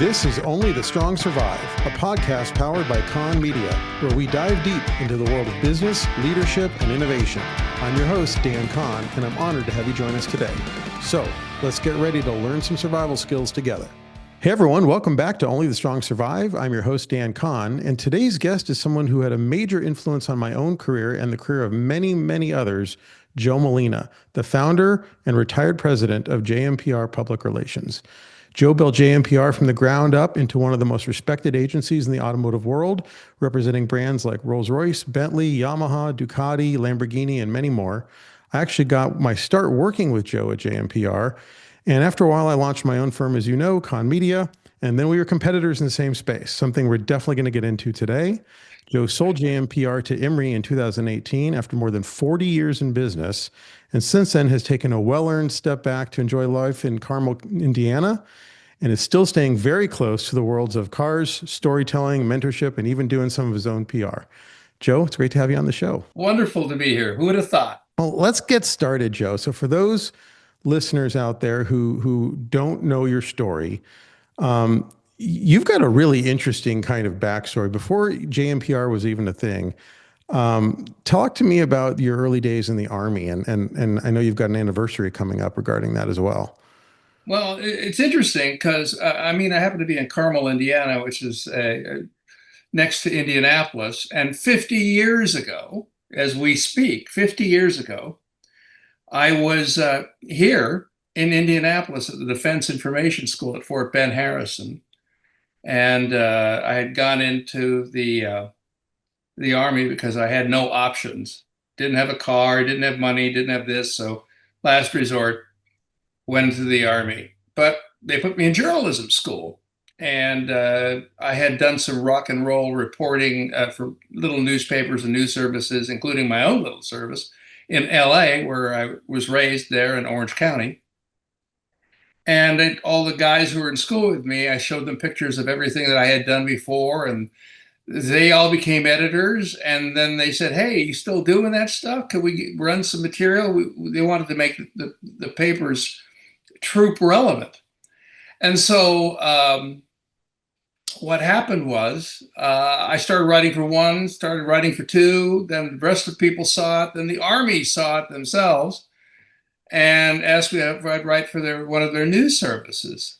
This is Only the Strong Survive, a podcast powered by Con Media, where we dive deep into the world of business, leadership, and innovation. I'm your host, Dan Con, and I'm honored to have you join us today. So let's get ready to learn some survival skills together. Hey everyone, welcome back to Only the Strong Survive. I'm your host, Dan Con, and today's guest is someone who had a major influence on my own career and the career of many, many others, Joe Molina, the founder and retired president of JMPR Public Relations. Joe built JMPR from the ground up into one of the most respected agencies in the automotive world, representing brands like Rolls-Royce, Bentley, Yamaha, Ducati, Lamborghini, and many more. I actually got my start working with Joe at JMPR, and after a while, I launched my own firm, as you know, Con Media, and then we were competitors in the same space, something we're definitely going to get into today. Joe sold JMPR to Imri in 2018 after more than 40 years in business, and since then has taken a well-earned step back to enjoy life in Carmel, Indiana, and is still staying very close to the worlds of cars, storytelling, mentorship, and even doing some of his own PR. Joe, it's great to have you on the show. Wonderful to be here. Who would have thought? Well, let's get started, Joe. So for those listeners out there who don't know your story, you've got a really interesting kind of backstory. Before JMPR was even a thing, talk to me about your early days in the Army, and I know you've got an anniversary coming up regarding that as well. Well, it's interesting because, I happen to be in Carmel, Indiana, which is next to Indianapolis. And 50 years ago, as we speak, 50 years ago, I was here in Indianapolis at the Defense Information School at Fort Ben Harrison. And I had gone into the Army because I had no options. Didn't have a car, didn't have money, didn't have this. So last resort, went to the Army. But they put me in journalism school. And I had done some rock and roll reporting for little newspapers and news services, including my own little service in LA, where I was raised there in Orange County. And all the guys who were in school with me, I showed them pictures of everything that I had done before, and they all became editors. And then they said, "Hey, you still doing that stuff? Can we run some material?" They wanted to make the papers troop relevant. And so what happened was I started writing for one, started writing for two, then the rest of the people saw it, then the Army saw it themselves and asked me if I'd write for one of their news services.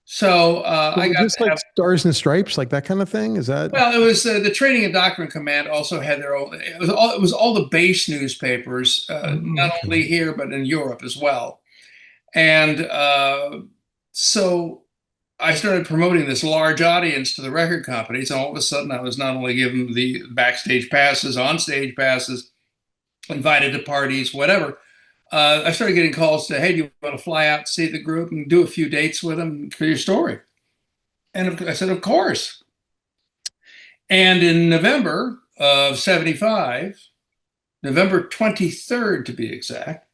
So I got just like Stars and Stripes, like that kind of thing. Is that? Well, it was the Training and Doctrine Command also had their own. It was all the base newspapers, not only here but in Europe as well. And so I started promoting this large audience to the record companies. And all of a sudden, I was not only given the backstage passes, onstage passes, invited to parties, whatever. I started getting calls to, "Hey, do you want to fly out and see the group and do a few dates with them for your story?" And I said, "Of course." And in November of '75, November 23rd to be exact,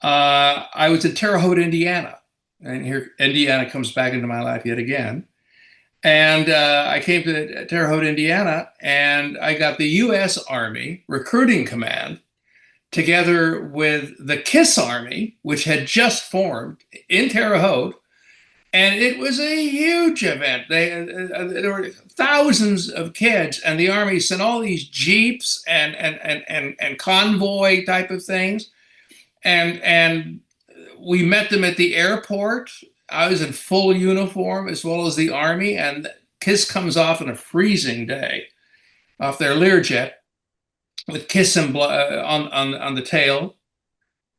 I was in Terre Haute, Indiana. And here Indiana comes back into my life yet again. And I came to Terre Haute, Indiana, and I got the U.S. Army Recruiting Command together with the KISS Army, which had just formed in Terre Haute. And it was a huge event. There were thousands of kids, and the Army sent all these jeeps and convoy type of things. And we met them at the airport. I was in full uniform as well as the Army, and KISS comes off on a freezing day off their Learjet with KISS on the tail.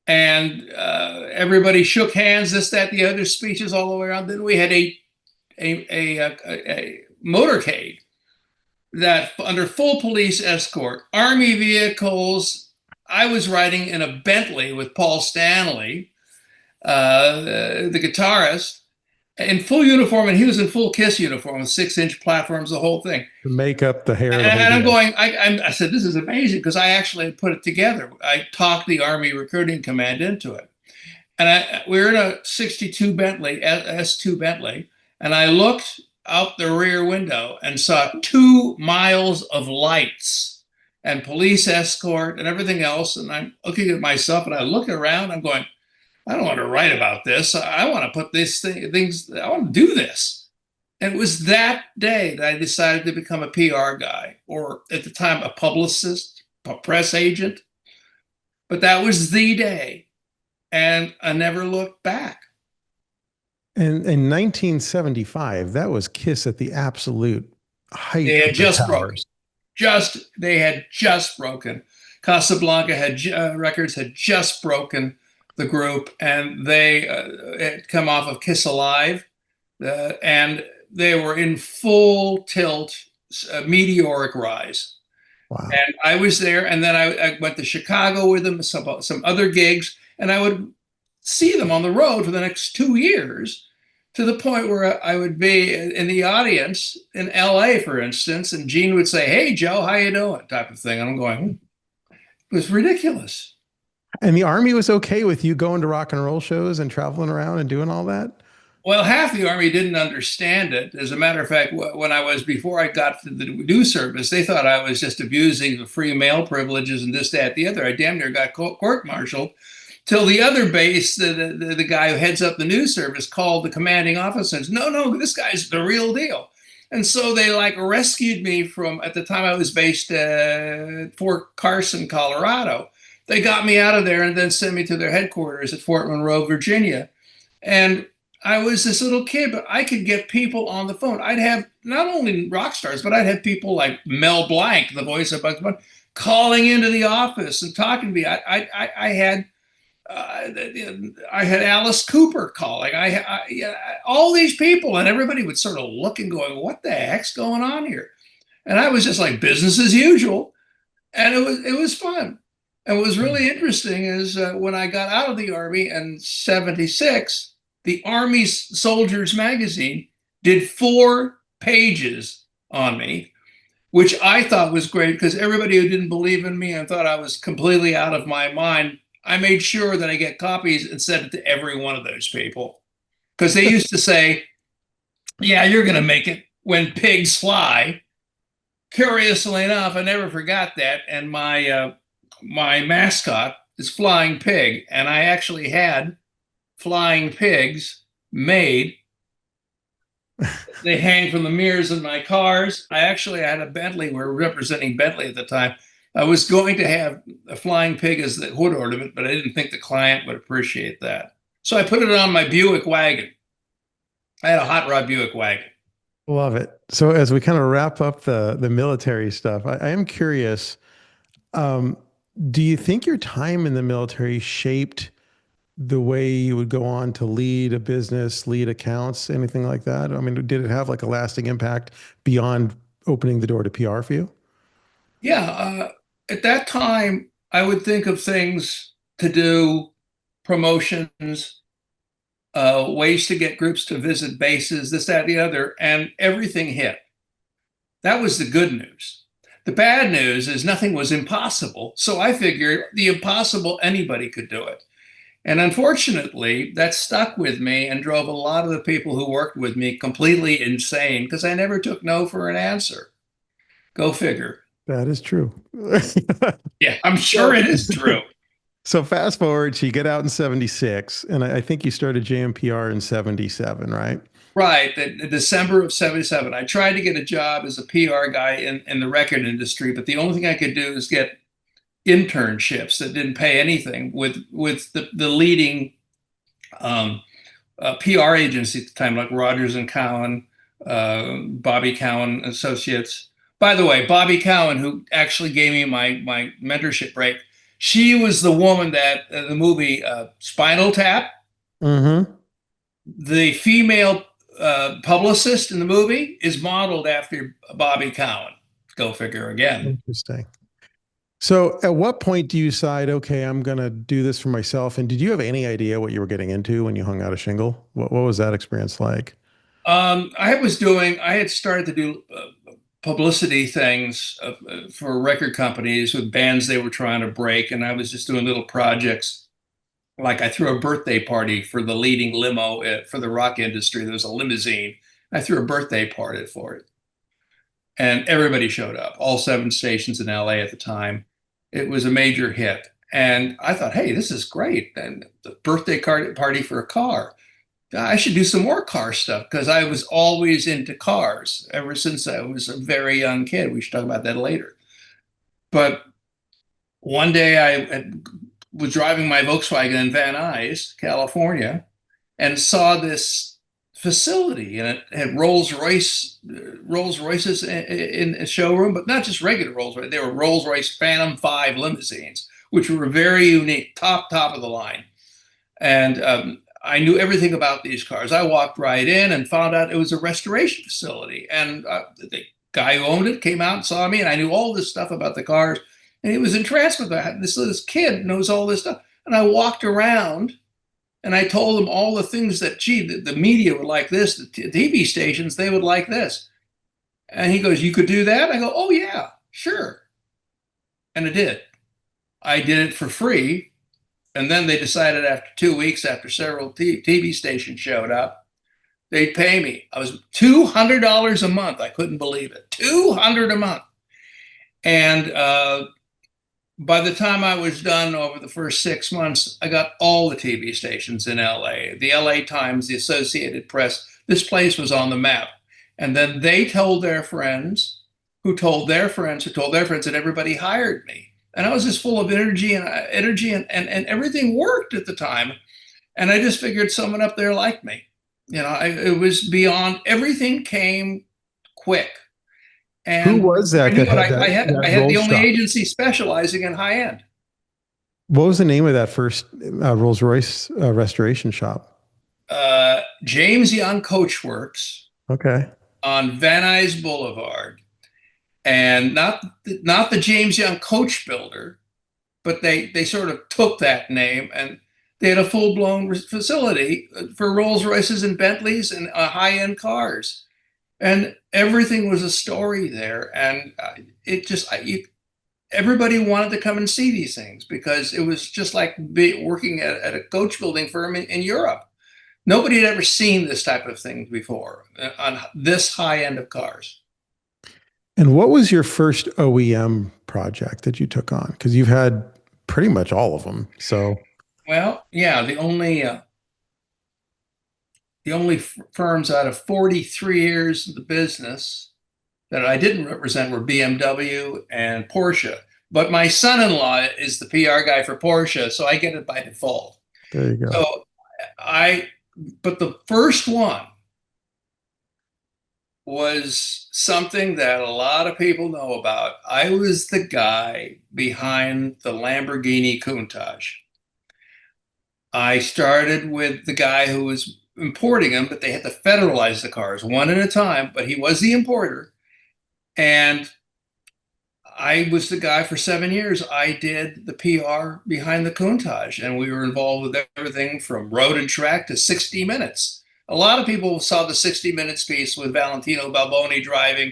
And everybody shook hands, this, that, the other, speeches all the way around. Then we had a motorcade that under full police escort, Army vehicles. I was riding in a Bentley with Paul Stanley, the guitarist, in full uniform, and he was in full KISS uniform with 6-inch platforms, the whole thing. The makeup, the hair. And I'm going, I said, this is amazing, because I actually put it together. I talked the Army Recruiting Command into it. And we were in a 62 Bentley, S2 Bentley, and I looked out the rear window and saw 2 miles of lights and police escort and everything else. And I'm looking at myself, and I look around, I'm going, I don't want to write about this. I want to put things, I want to do this. And it was that day that I decided to become a PR guy, or at the time, a publicist, a press agent. But that was the day. And I never looked back. And in 1975, that was Kiss at the absolute They height had of their just broken. powers. They had just broken. Casablanca Records had just broken the group, and they had come off of Kiss Alive, and they were in full tilt, meteoric rise. Wow. And I was there, and then I went to Chicago with them, some other gigs, and I would see them on the road for the next 2 years, to the point where I would be in the audience in LA, for instance, and Gene would say, "Hey, Joe, how you doing?" type of thing. And I'm going, it was ridiculous. And the Army was okay with you going to rock and roll shows and traveling around and doing all that? Well, half the Army didn't understand it. As a matter of fact, before I got to the news service, they thought I was just abusing the free mail privileges and this, that, the other. I damn near got court-martialed. Till the other base, the guy who heads up the news service called the commanding officer and says, no, this guy's the real deal. And so they like rescued me from, at the time I was based at Fort Carson, Colorado. They got me out of there and then sent me to their headquarters at Fort Monroe, Virginia. And I was this little kid, but I could get people on the phone. I'd have not only rock stars, but I'd have people like Mel Blanc, the voice of Bugs Bunny, calling into the office and talking to me. I had Alice Cooper calling. All these people, and everybody would sort of look and going, "What the heck's going on here?" And I was just like business as usual, and it was fun. And what was really interesting is when I got out of the Army in '76, the Army Soldiers magazine did 4 pages on me, which I thought was great because everybody who didn't believe in me and thought I was completely out of my mind, I made sure that I get copies and sent it to every one of those people. Because they used to say, "Yeah, you're going to make it when pigs fly." Curiously enough, I never forgot that. And my mascot is Flying Pig. And I actually had flying pigs made. They hang from the mirrors in my cars. I had a Bentley. We were representing Bentley at the time. I was going to have a flying pig as the hood ornament, but I didn't think the client would appreciate that. So I put it on my Buick wagon. I had a hot rod Buick wagon. Love it. So as we kind of wrap up the military stuff, I am curious, do you think your time in the military shaped the way you would go on to lead a business, lead accounts, anything like that? I mean, did it have like a lasting impact beyond opening the door to PR for you? Yeah. At that time, I would think of things to do, promotions, ways to get groups to visit bases, this, that, the other, and everything hit. That was the good news. The bad news is nothing was impossible. So I figured the impossible, anybody could do it. And unfortunately, that stuck with me and drove a lot of the people who worked with me completely insane because I never took no for an answer. Go figure. That is true. Yeah, I'm sure it is true. So fast forward, so you get out in 76, and I think you started JMPR in 77, right? Right. The December of '77, I tried to get a job as a PR guy in the record industry, but the only thing I could do is get internships that didn't pay anything with the leading PR agency at the time, like Rogers and Cowan, Bobby Cowan Associates. By the way, Bobby Cowan, who actually gave me my mentorship break, she was the woman that the movie Spinal Tap, Mm-hmm. the female publicist in the movie is modeled after Bobby Cowan. Go figure again. Interesting. So at what point do you decide, okay, I'm going to do this for myself? And did you have any idea what you were getting into when you hung out of shingle? What was that experience like? I had started to do publicity things for record companies with bands they were trying to break. And I was just doing little projects. Like I threw a birthday party for the leading limo for the rock industry. There was a limousine. I threw a birthday party for it. And everybody showed up, all 7 stations in LA at the time. It was a major hit. And I thought, hey, this is great. And the birthday party for a car. I should do some more car stuff because I was always into cars ever since I was a very young kid. We should talk about that later. But one day was driving my Volkswagen in Van Nuys, California, and saw this facility, and it had Rolls Royces in a showroom, but not just regular Rolls Royce. They were Rolls Royce Phantom 5 limousines, which were very unique, top of the line. And I knew everything about these cars. I walked right in and found out it was a restoration facility. And the guy who owned it came out and saw me, and I knew all this stuff about the cars. And he was entranced with that. This kid knows all this stuff. And I walked around and I told him all the things that, gee, the media would like this, the TV stations, they would like this. And he goes, you could do that? I go, oh, yeah, sure. And I did. I did it for free. And then they decided after 2 weeks, after several TV stations showed up, they'd pay me. I was $200 a month. I couldn't believe it. $200 a month. And by the time I was done over the first 6 months, I got all the TV stations in LA, the LA Times, the Associated Press. This place was on the map. And then they told their friends, who told their friends, who told their friends, and everybody hired me. And I was just full of energy and everything worked at the time. And I just figured someone up there liked me. You know, it was beyond, everything came quick. And who was that? I had the only agency specializing in high end. What was the name of that first Rolls-Royce restoration shop? James Young Coachworks. Okay. On Van Nuys Boulevard. And not the James Young Coach Builder, but they sort of took that name, and they had a full-blown facility for Rolls Royces and Bentleys and high-end cars, and everything was a story there. And everybody wanted to come and see these things because it was just like working at a coach building firm in Europe. Nobody had ever seen this type of thing before on this high end of cars. And what was your first OEM project that you took on? Because you've had pretty much all of them. So, well, yeah, the only firms out of 43 years in the business that I didn't represent were BMW and Porsche. But my son-in-law is the PR guy for Porsche, so I get it by default. There you go. So but the first one was something that a lot of people know about. I was the guy behind the Lamborghini Countach. I started with the guy who was importing them, but they had to federalize the cars one at a time, but he was the importer. And I was the guy for 7 years. I did the PR behind the Countach, and we were involved with everything from road and track to 60 Minutes. A lot of people saw the 60 Minutes piece with Valentino Balboni driving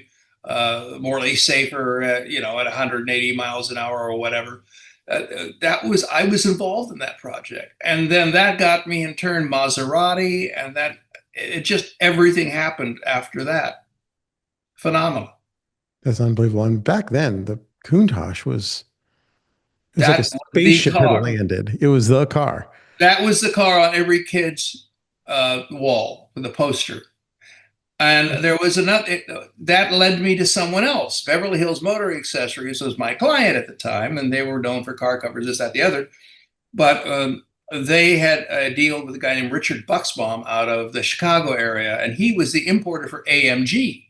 Morley Safer, at 180 miles an hour or whatever. I was involved in that project, and then that got me in turn Maserati, and everything happened after that. Phenomenal. That's unbelievable. And back then, the Countach was like a spaceship had landed. It was the car. That was the car on every kid's wall with a poster. And there was another that led me to someone else. Beverly Hills Motor Accessories was my client at the time, and they were known for car covers, this, that, the other. But they had a deal with a guy named Richard Buxbaum out of the Chicago area, and he was the importer for AMG.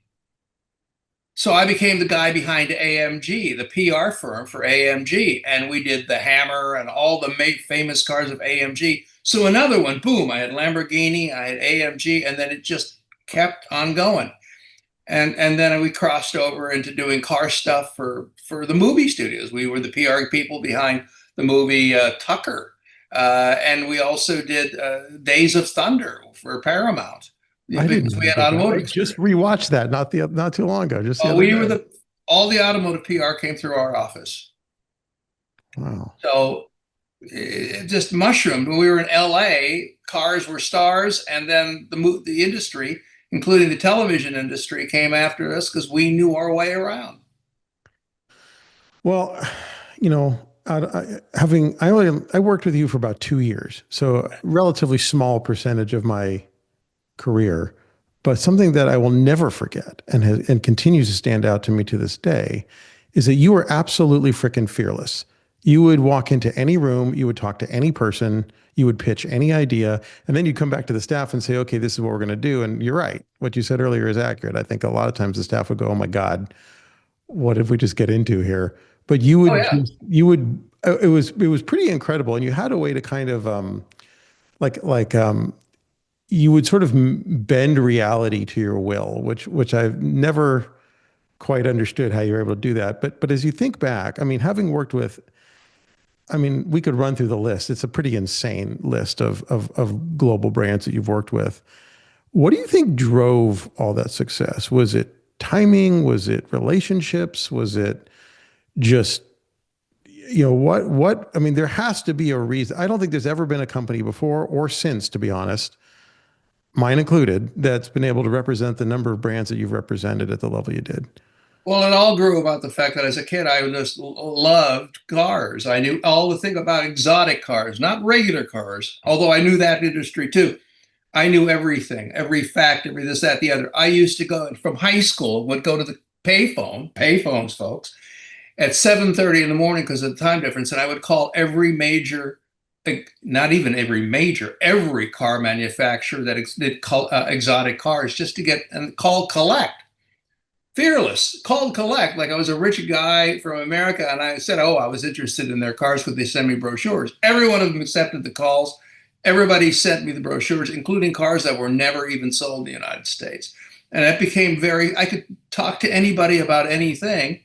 So I became the guy behind AMG, the PR firm for AMG, and we did the Hammer and all the famous cars of AMG. So another one, boom, I had Lamborghini, I had AMG, and then it just kept on going. And then we crossed over into doing car stuff for the movie studios. We were the PR people behind the movie Tucker. And we also did Days of Thunder for Paramount. Because we had automotive. I just rewatched that not too long ago. All the automotive PR came through our office. Wow. So it just mushroomed. When we were in LA, cars were stars, and then the industry, including the television industry, came after us because we knew our way around. Well, I worked with you for about 2 years, so a relatively small percentage of my career, but something that I will never forget and continues to stand out to me to this day is that you were absolutely freaking fearless. You would walk into any room, you would talk to any person, you would pitch any idea, and then you'd come back to the staff and say, okay, this is what we're going to do. And you're right. What you said earlier is accurate. I think a lot of times the staff would go, oh my God, what did we just get into here? But Oh yeah. it was pretty incredible. And you had a way to kind of, like, you would sort of bend reality to your will, which I've never quite understood how you're able to do that. But as you think back, I mean, having worked with, I mean, we could run through the list. It's a pretty insane list of global brands that you've worked with. What do you think drove all that success? Was it timing? Was it relationships? Was it just, I mean, there has to be a reason. I don't think there's ever been a company before or since, to be honest, mine included, that's been able to represent the number of brands that you've represented at the level you did. Well, it all grew about the fact that as a kid, I just loved cars. I knew all the thing about exotic cars, not regular cars, although I knew that industry too. I knew everything, every fact, every this, that, the other. I used to go from high school, would go to the payphones, folks, at 7:30 in the morning because of the time difference, and I would call every major, not even every major, every car manufacturer that did exotic cars just to get and call collect. Fearless, called collect, like I was a rich guy from America, and I said, oh, I was interested in their cars. Could they send me brochures? Every one of them accepted the calls. Everybody sent me the brochures, including cars that were never even sold in the United States. And that became I could talk to anybody about anything.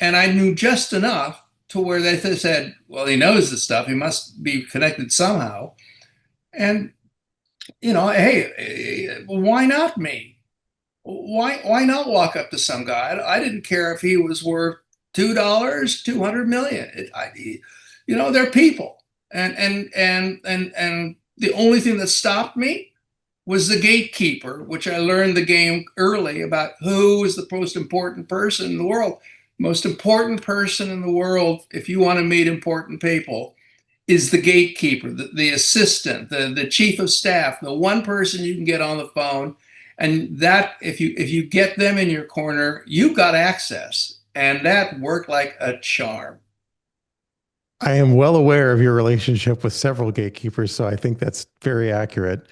And I knew just enough to where they said, well, he knows this stuff. He must be connected somehow. And, hey, why not me? Why not walk up to some guy? I didn't care if he was worth $2, 200 million. They're people. And the only thing that stopped me was the gatekeeper, which I learned the game early about who is the most important person in the world. Most important person in the world, if you want to meet important people, is the gatekeeper, the assistant, the chief of staff, the one person you can get on the phone. And that, if you get them in your corner, you've got access. And that worked like a charm. I am well aware of your relationship with several gatekeepers, so I think that's very accurate.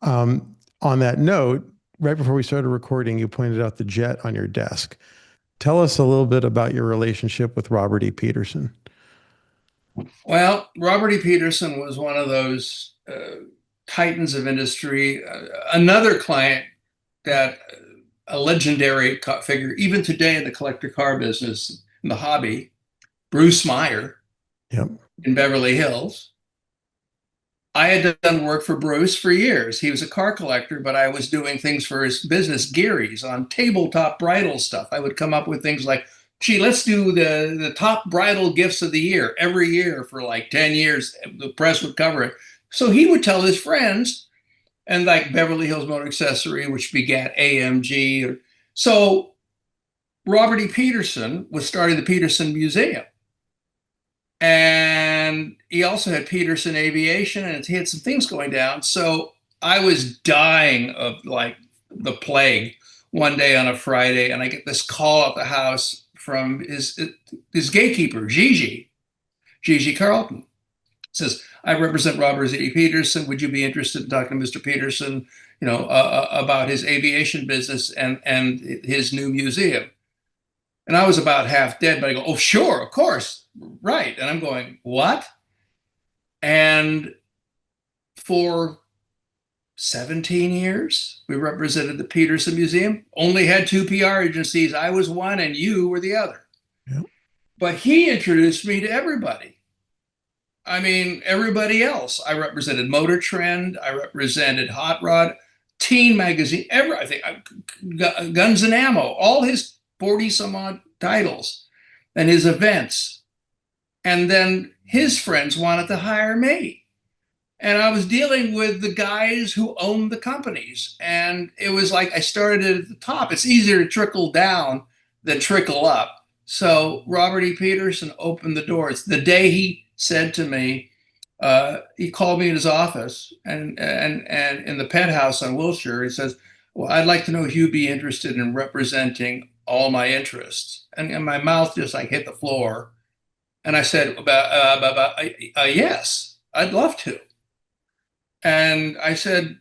On that note, right before we started recording, you pointed out the jet on your desk. Tell us a little bit about your relationship with Robert E. Peterson. Well, Robert E. Peterson was one of those titans of industry. Another client that a legendary figure, even today in the collector car business, in the hobby, Bruce Meyer. Yep. In Beverly Hills. I had done work for Bruce for years. He was a car collector, but I was doing things for his business, Geary's, on tabletop bridal stuff. I would come up with things like, gee, let's do the top bridal gifts of the year every year for like 10 years. The press would cover it. So he would tell his friends, and like Beverly Hills Motor Accessory, which begat AMG. So Robert E. Peterson was starting the Peterson Museum. And he also had Peterson Aviation, and he had some things going down. So I was dying of like the plague one day on a Friday, and I get this call at the house from his gatekeeper, Gigi Carlton. It says, I represent Robert E. Peterson. Would you be interested in talking to Mr. Peterson, about his aviation business and his new museum? And I was about half dead, but I go, oh, sure, of course, right. And I'm going, what? And for 17 years, we represented the Peterson Museum, only had two PR agencies. I was one and you were the other. Yep. But he introduced me to everybody. I mean, everybody else. I represented Motor Trend. I represented Hot Rod, Teen Magazine, everything, Guns and Ammo, all his 40 some odd titles and his events. And then his friends wanted to hire me. And I was dealing with the guys who owned the companies. And it was like I started at the top. It's easier to trickle down than trickle up. So Robert E. Peterson opened the doors. The day he said to me, he called me in his office and in the penthouse on Wilshire, he says, "Well, I'd like to know if you'd be interested in representing all my interests." And my mouth just like hit the floor. And I said, yes, I'd love to. And I said,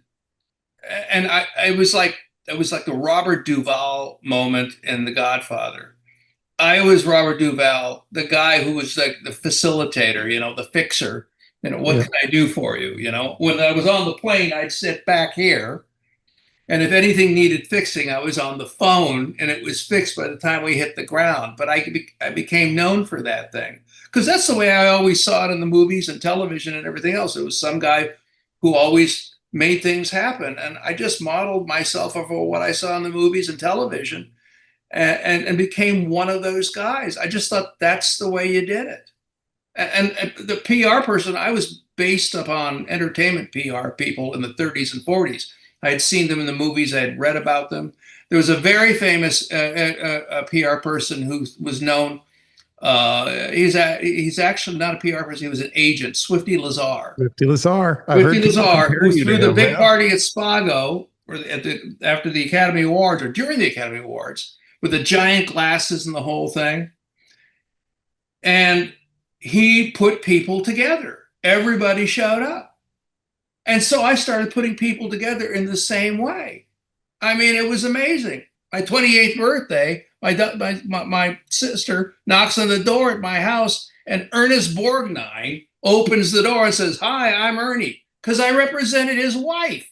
and I it was like the Robert Duvall moment in The Godfather. I was Robert Duvall, the guy who was like the facilitator, the fixer. What Yeah. can I do for you? When I was on the plane, I'd sit back here, and if anything needed fixing, I was on the phone, and it was fixed by the time we hit the ground. But I became known for that thing because that's the way I always saw it in the movies and television and everything else. It was some guy who always made things happen, and I just modeled myself over what I saw in the movies and television and became one of those guys. I just thought that's the way you did it. And the PR person, I was based upon entertainment PR people in the 30s and 40s. I had seen them in the movies. I had read about them. There was a very famous PR person who was known. He's actually not a PR person. He was an agent, Swifty Lazar. Swifty Lazar. I've Swifty heard people Lazar, compare who you to threw the him, big man. party at Spago after the Academy Awards or during the Academy Awards with the giant glasses and the whole thing. And he put people together. Everybody showed up. And so I started putting people together in the same way. I mean, it was amazing. My 28th birthday, my sister knocks on the door at my house, and Ernest Borgnine opens the door and says, "Hi, I'm Ernie," because I represented his wife.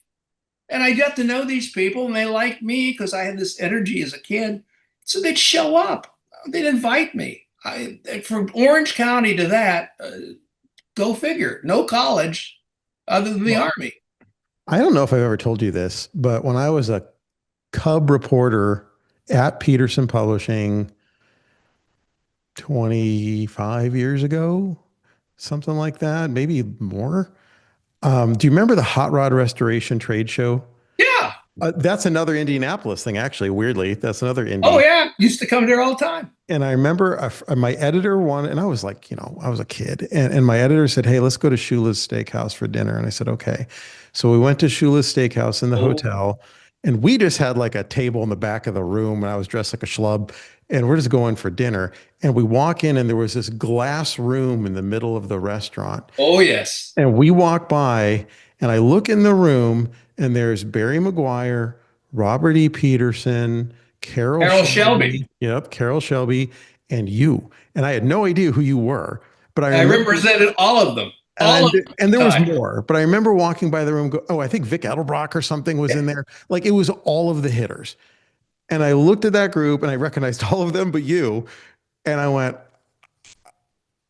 And I got to know these people, and they liked me because I had this energy as a kid. So they'd show up. They'd invite me. From Orange County to that, go figure. No college other than the Well, Army. I don't know if I've ever told you this, but when I was a cub reporter at Peterson Publishing 25 years ago, something like that, maybe more. Do you remember the Hot Rod Restoration Trade Show? Yeah. That's another Indianapolis thing, actually. Weirdly, that's another Oh, Indy. yeah. Used to come there all the time. And I remember my editor wanted, and I was like, I was a kid, and my editor said, "Hey, let's go to Shula's Steakhouse for dinner." And I said, "Okay." So we went to Shula's Steakhouse in the Oh, hotel, and we just had like a table in the back of the room, and I was dressed like a schlub, and we're just going for dinner. And we walk in, and there was this glass room in the middle of the restaurant. oh yes. And we walk by, and I look in the room, and there's Barry Maguire, Robert E. Peterson, Carol Harold Shelby. Shelby. Yep, Carol Shelby, and you. And I had no idea who you were, but I I remember, represented all of them. All and of and there was them. more, but I remember walking by the room, go, oh, I think Vic Edelbrock or something was in there. Like it was all of the hitters. And I looked at that group, and I recognized all of them, but you. And I went,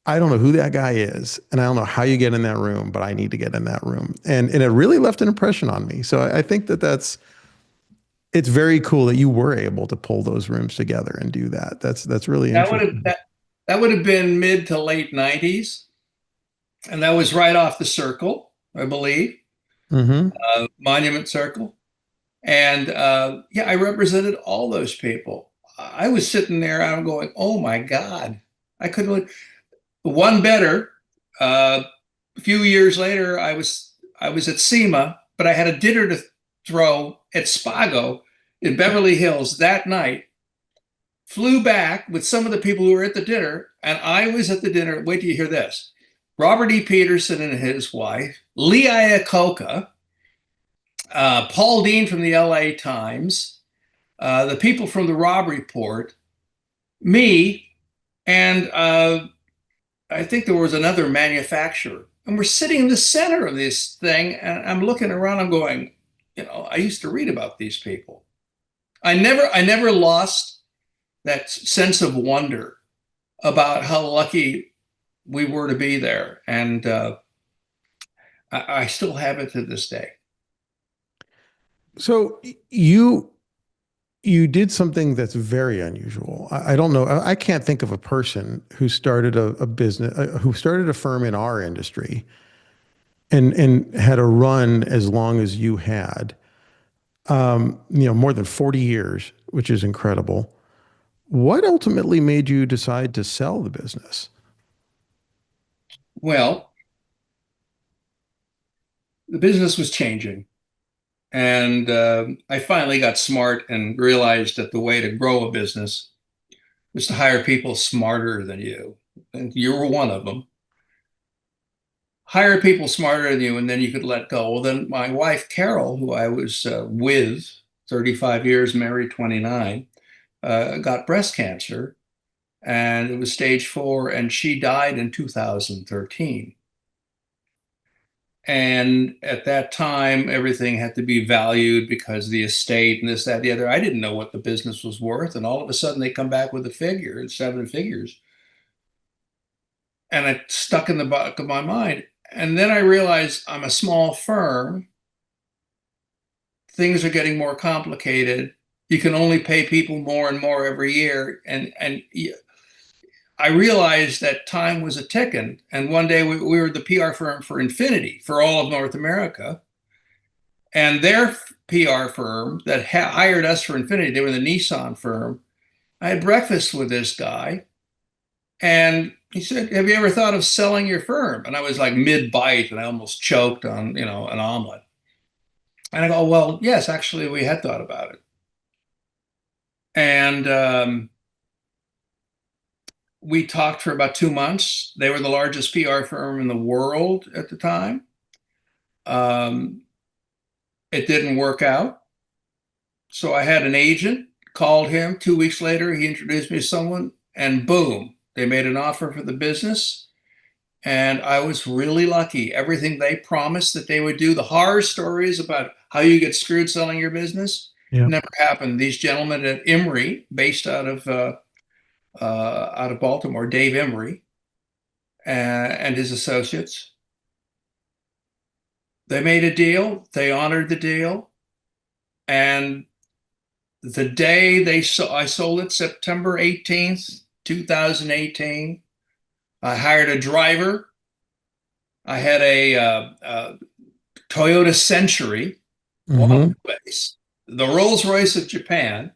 I don't know who that guy is, and I don't know how you get in that room, but I need to get in that room. And it really left an impression on me. So I think it's very cool that you were able to pull those rooms together and do that. That's really That would have interesting. that would have been mid to late 90s. And that was right off the Circle, I believe, Hmm. Monument Circle. And yeah, I represented all those people. I was sitting there, I'm going, oh my God. I couldn't. One better. A few years later, I was at SEMA, but I had a dinner to throw at Spago in Beverly Hills that night. Flew back with some of the people who were at the dinner, and I was at the dinner. Wait till you hear this. Robert E. Peterson and his wife, Lee Iacocca, Paul Dean from the LA Times, the people from the Rob Report, me, and I think there was another manufacturer. And we're sitting in the center of this thing, and I'm looking around, I'm going, I used to read about these people. I never lost that sense of wonder about how lucky we were to be there. And I still have it to this day. So you did something that's very unusual. I don't know. I can't think of a person who started a business, who started a firm in our industry and had a run as long as you had, more than 40 years, which is incredible. What ultimately made you decide to sell the business? Well, the business was changing. And I finally got smart and realized that the way to grow a business was to hire people smarter than you. And you were one of them. Hire people smarter than you, and then you could let go. Well, then my wife, Carol, who I was with 35 years, married 29, got breast cancer, and it was stage 4, and she died in 2013. And at that time, everything had to be valued because the estate and this, that, the other. I didn't know what the business was worth. And all of a sudden, they come back with a figure, 7 figures. And it stuck in the back of my mind. And then I realized I'm a small firm. Things are getting more complicated. You can only pay people more and more every year. And I realized that time was a ticking. And one day we were the PR firm for Infinity for all of North America. And their PR firm that hired us for Infinity, they were the Nissan firm. I had breakfast with this guy, and he said, "Have you ever thought of selling your firm?" And I was like mid-bite, and I almost choked on, an omelet. And I go, "Well, yes, actually, we had thought about it." And we talked for about 2 months. They were the largest PR firm in the world at the time. Um, it didn't work out. So I had an agent, called him. 2 weeks later, he introduced me to someone, and boom, they made an offer for the business. And I was really lucky. Everything they promised that they would do, the horror stories about how you get screwed selling your business, Yeah. never happened. These gentlemen at Emery, based out of Baltimore, Dave Emery, and his associates, they made a deal. They honored the deal, and the day I sold it, September 18th, 2018. I hired a driver. I had a Toyota Century, Hmm. base, the Rolls-Royce of Japan.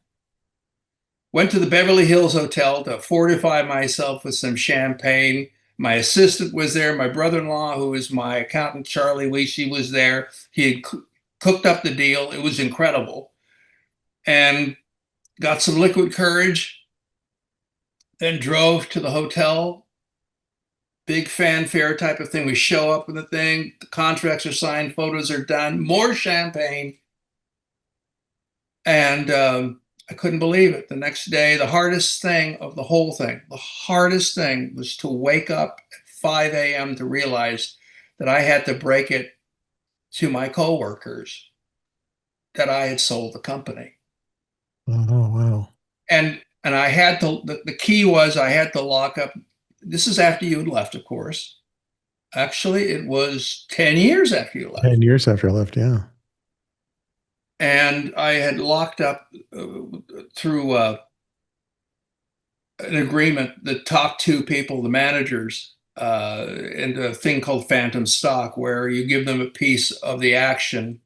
Went to the Beverly Hills Hotel to fortify myself with some champagne. My assistant was there. My brother-in-law, who is my accountant, Charlie Weesey, was there. He had cooked up the deal. It was incredible. And got some liquid courage, then drove to the hotel. Big fanfare type of thing. We show up with the thing, the contracts are signed, photos are done, more champagne. And I couldn't believe it. The next day, the hardest thing of the whole thing, the hardest thing was to wake up at 5 a.m. to realize that I had to break it to my coworkers that I had sold the company. Oh, wow. And I had to, the key was I had to lock up. This is after you had left, of course. Actually, it was 10 years after you left. 10 years after I left. Yeah. And I had locked up through an agreement, the top two people, the managers, and a thing called phantom stock, where you give them a piece of the action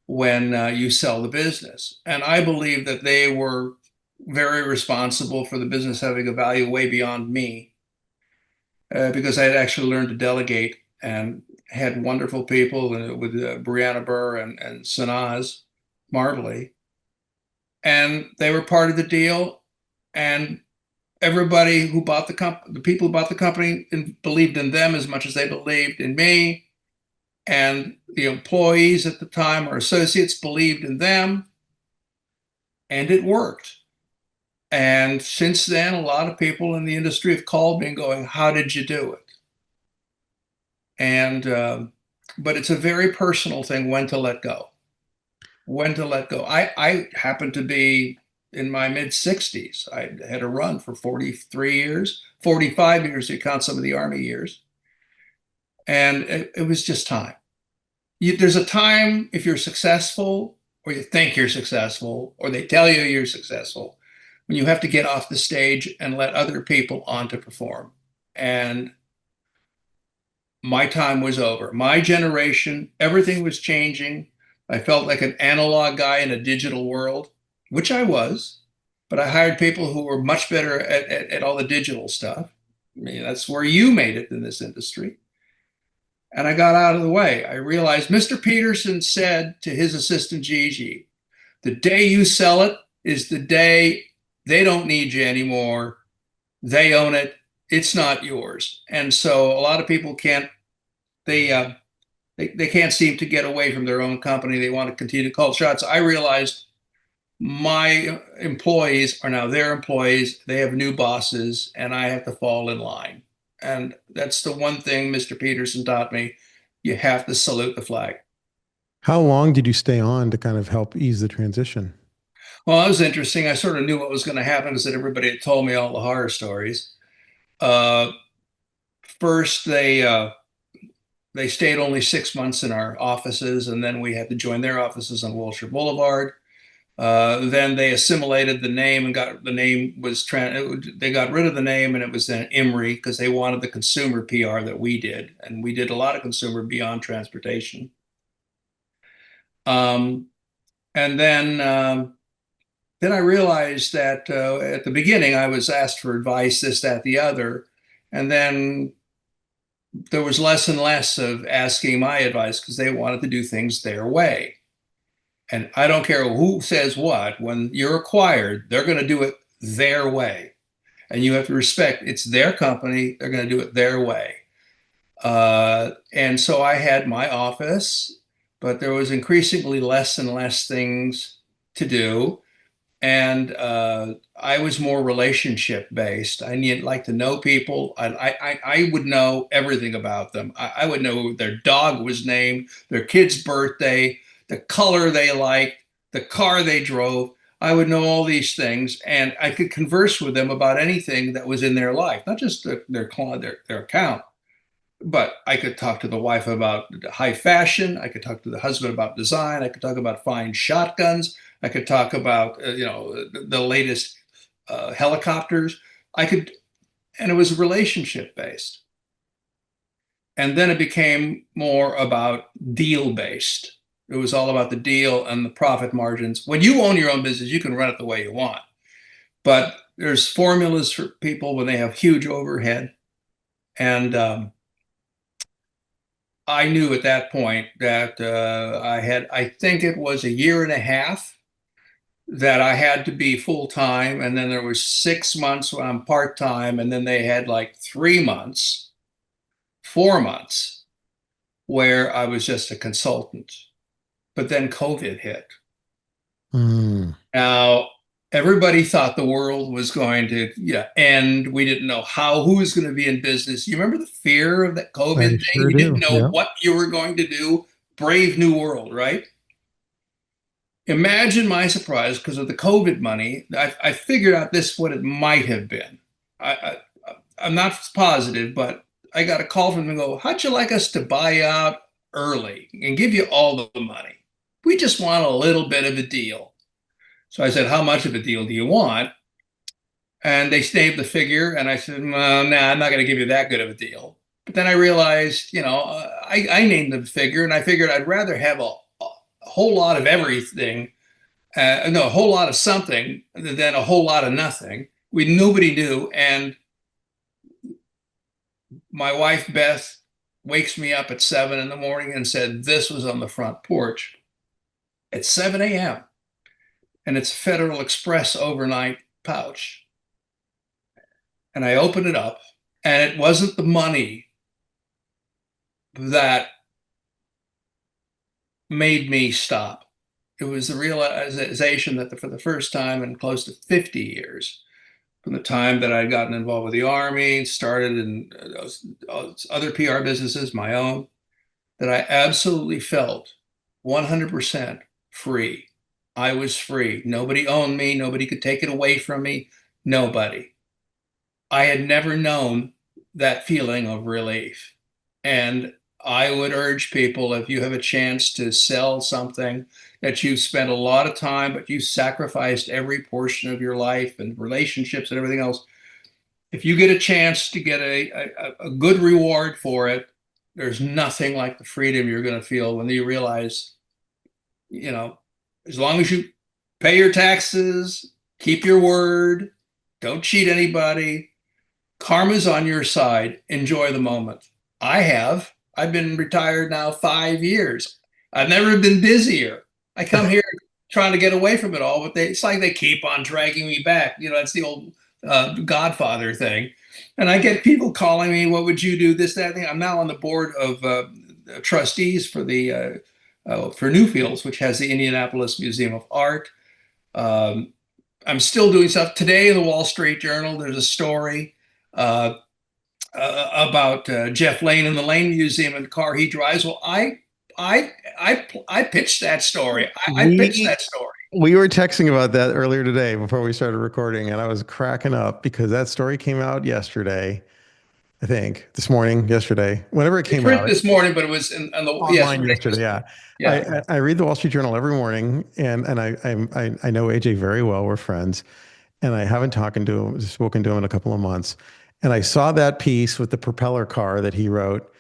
when you sell the business. And I believe that they were very responsible for the business having a value way beyond me, because I had actually learned to delegate and had wonderful people with Brianna Burr and Sanaz Marbley. And they were part of the deal. And everybody who bought the people who bought the company believed in them as much as they believed in me. And the employees at the time, or associates, believed in them. And it worked. And since then, a lot of people in the industry have called me and going, "How did you do it?" And but it's a very personal thing when to let go. When to let go. I happen to be in my mid 60s. I had a run for 43 years, 45 years, you count some of the Army years. And it was just time. There's a time if you're successful, or you think you're successful, or they tell you you're successful, when you have to get off the stage and let other people on to perform. And my time was over. My generation, everything was changing. I felt like an analog guy in a digital world, which I was. but I hired people who were much better at all the digital stuff. I mean, that's where you made it in this industry. And I got out of the way. I realized Mr. Peterson said to his assistant Gigi, the day you sell it is the day they don't need you anymore. They own it. It's not yours. And so a lot of people can't, they can't seem to get away from their own company. They want to continue to call shots. I realized my employees are now their employees. They have new bosses, and I have to fall in line. And that's the one thing Mr. Peterson taught me. You have to salute the flag. How long did you stay on to kind of help ease the transition? Well, that was interesting. I sort of knew what was going to happen because everybody had told me all the horror stories. Uh, First, they stayed only 6 months in our offices, and then we had to join their offices on Wilshire Boulevard. Then they assimilated the name and got the name was they got rid of the name, and it was then Imrie because they wanted the consumer PR that we did, and we did a lot of consumer beyond transportation. And then I realized that at the beginning I was asked for advice, this, that, the other, and then there was less and less of asking my advice because they wanted to do things their way. And I don't care who says what, when you're acquired, they're going to do it their way. And you have to respect it's their company, they're going to do it their way. And so I had my office, but there was increasingly less and less things to do. And I was more relationship based. I need like to know people. I would know everything about them. I would know their dog was named, their kid's birthday, the color they liked, the car they drove. I would know all these things, and I could converse with them about anything that was in their life, not just their account, but I could talk to the wife about high fashion. I could talk to the husband about design. I could talk about fine shotguns. I could talk about the latest helicopters. And it was relationship based. And then it became more about deal based. It was all about the deal and the profit margins. When you own your own business, you can run it the way you want. But there's formulas for people when they have huge overhead. And I knew at that point that I think it was a year and a half that I had to be full time. And then there was 6 months when I'm part time. And then they had like 3 months, 4 months where I was just a consultant. But then COVID hit. Now, everybody thought the world was going to end. We didn't know who was going to be in business. You remember the fear of that COVID thing? Sure You didn't know yeah. what you were going to do. Brave new world, right? Imagine my surprise because of the COVID money. I figured out what it might have been. I'm not positive, but I got a call from them and go, how'd you like us to buy out early and give you all the money? We just want a little bit of a deal. So I said, how much of a deal do you want? And they named the figure, and I said, well, nah, I'm not going to give you that good of a deal. But then I realized, I named the figure, and I figured I'd rather have a whole lot of everything, a whole lot of something than a whole lot of nothing. Nobody knew, and my wife, Beth, wakes me up at 7 in the morning and said, this was on the front porch at 7 a.m. And it's Federal Express overnight pouch. And I opened it up, and it wasn't the money that made me stop. It was the realization that for the first time in close to 50 years, from the time that I'd gotten involved with the Army, started in other PR businesses, my own, that I absolutely felt 100% free. I was free. Nobody owned me. Nobody could take it away from me. Nobody. I had never known that feeling of relief. And I would urge people, if you have a chance to sell something that you've spent a lot of time, but you sacrificed every portion of your life and relationships and everything else, if you get a chance to get a good reward for it, there's nothing like the freedom you're going to feel when you realize, as long as you pay your taxes, Keep your word. Don't cheat anybody. Karma's on your side. Enjoy the moment. I have. I've been retired now 5 years. I've never been busier. I come here trying to get away from it all, but it's like they keep on dragging me back. It's the old Godfather thing. And I get people calling me, what would you do, this, that, thing. I'm now on the board of trustees for for Newfields, which has the Indianapolis Museum of Art. I'm still doing stuff. Today in the Wall Street Journal, there's a story uh, about Jeff Lane in the Lane Museum and the car he drives. Well, I pitched that story. I pitched that story. We were texting about that earlier today before we started recording, and I was cracking up because that story came out yesterday. I think this morning, yesterday, whenever it came out. This morning, but it was on the online yesterday. Yeah. Yeah. I read the Wall Street Journal every morning, and I know AJ very well. We're friends, and I haven't spoken to him in a couple of months. And I saw that piece with the propeller car that he wrote,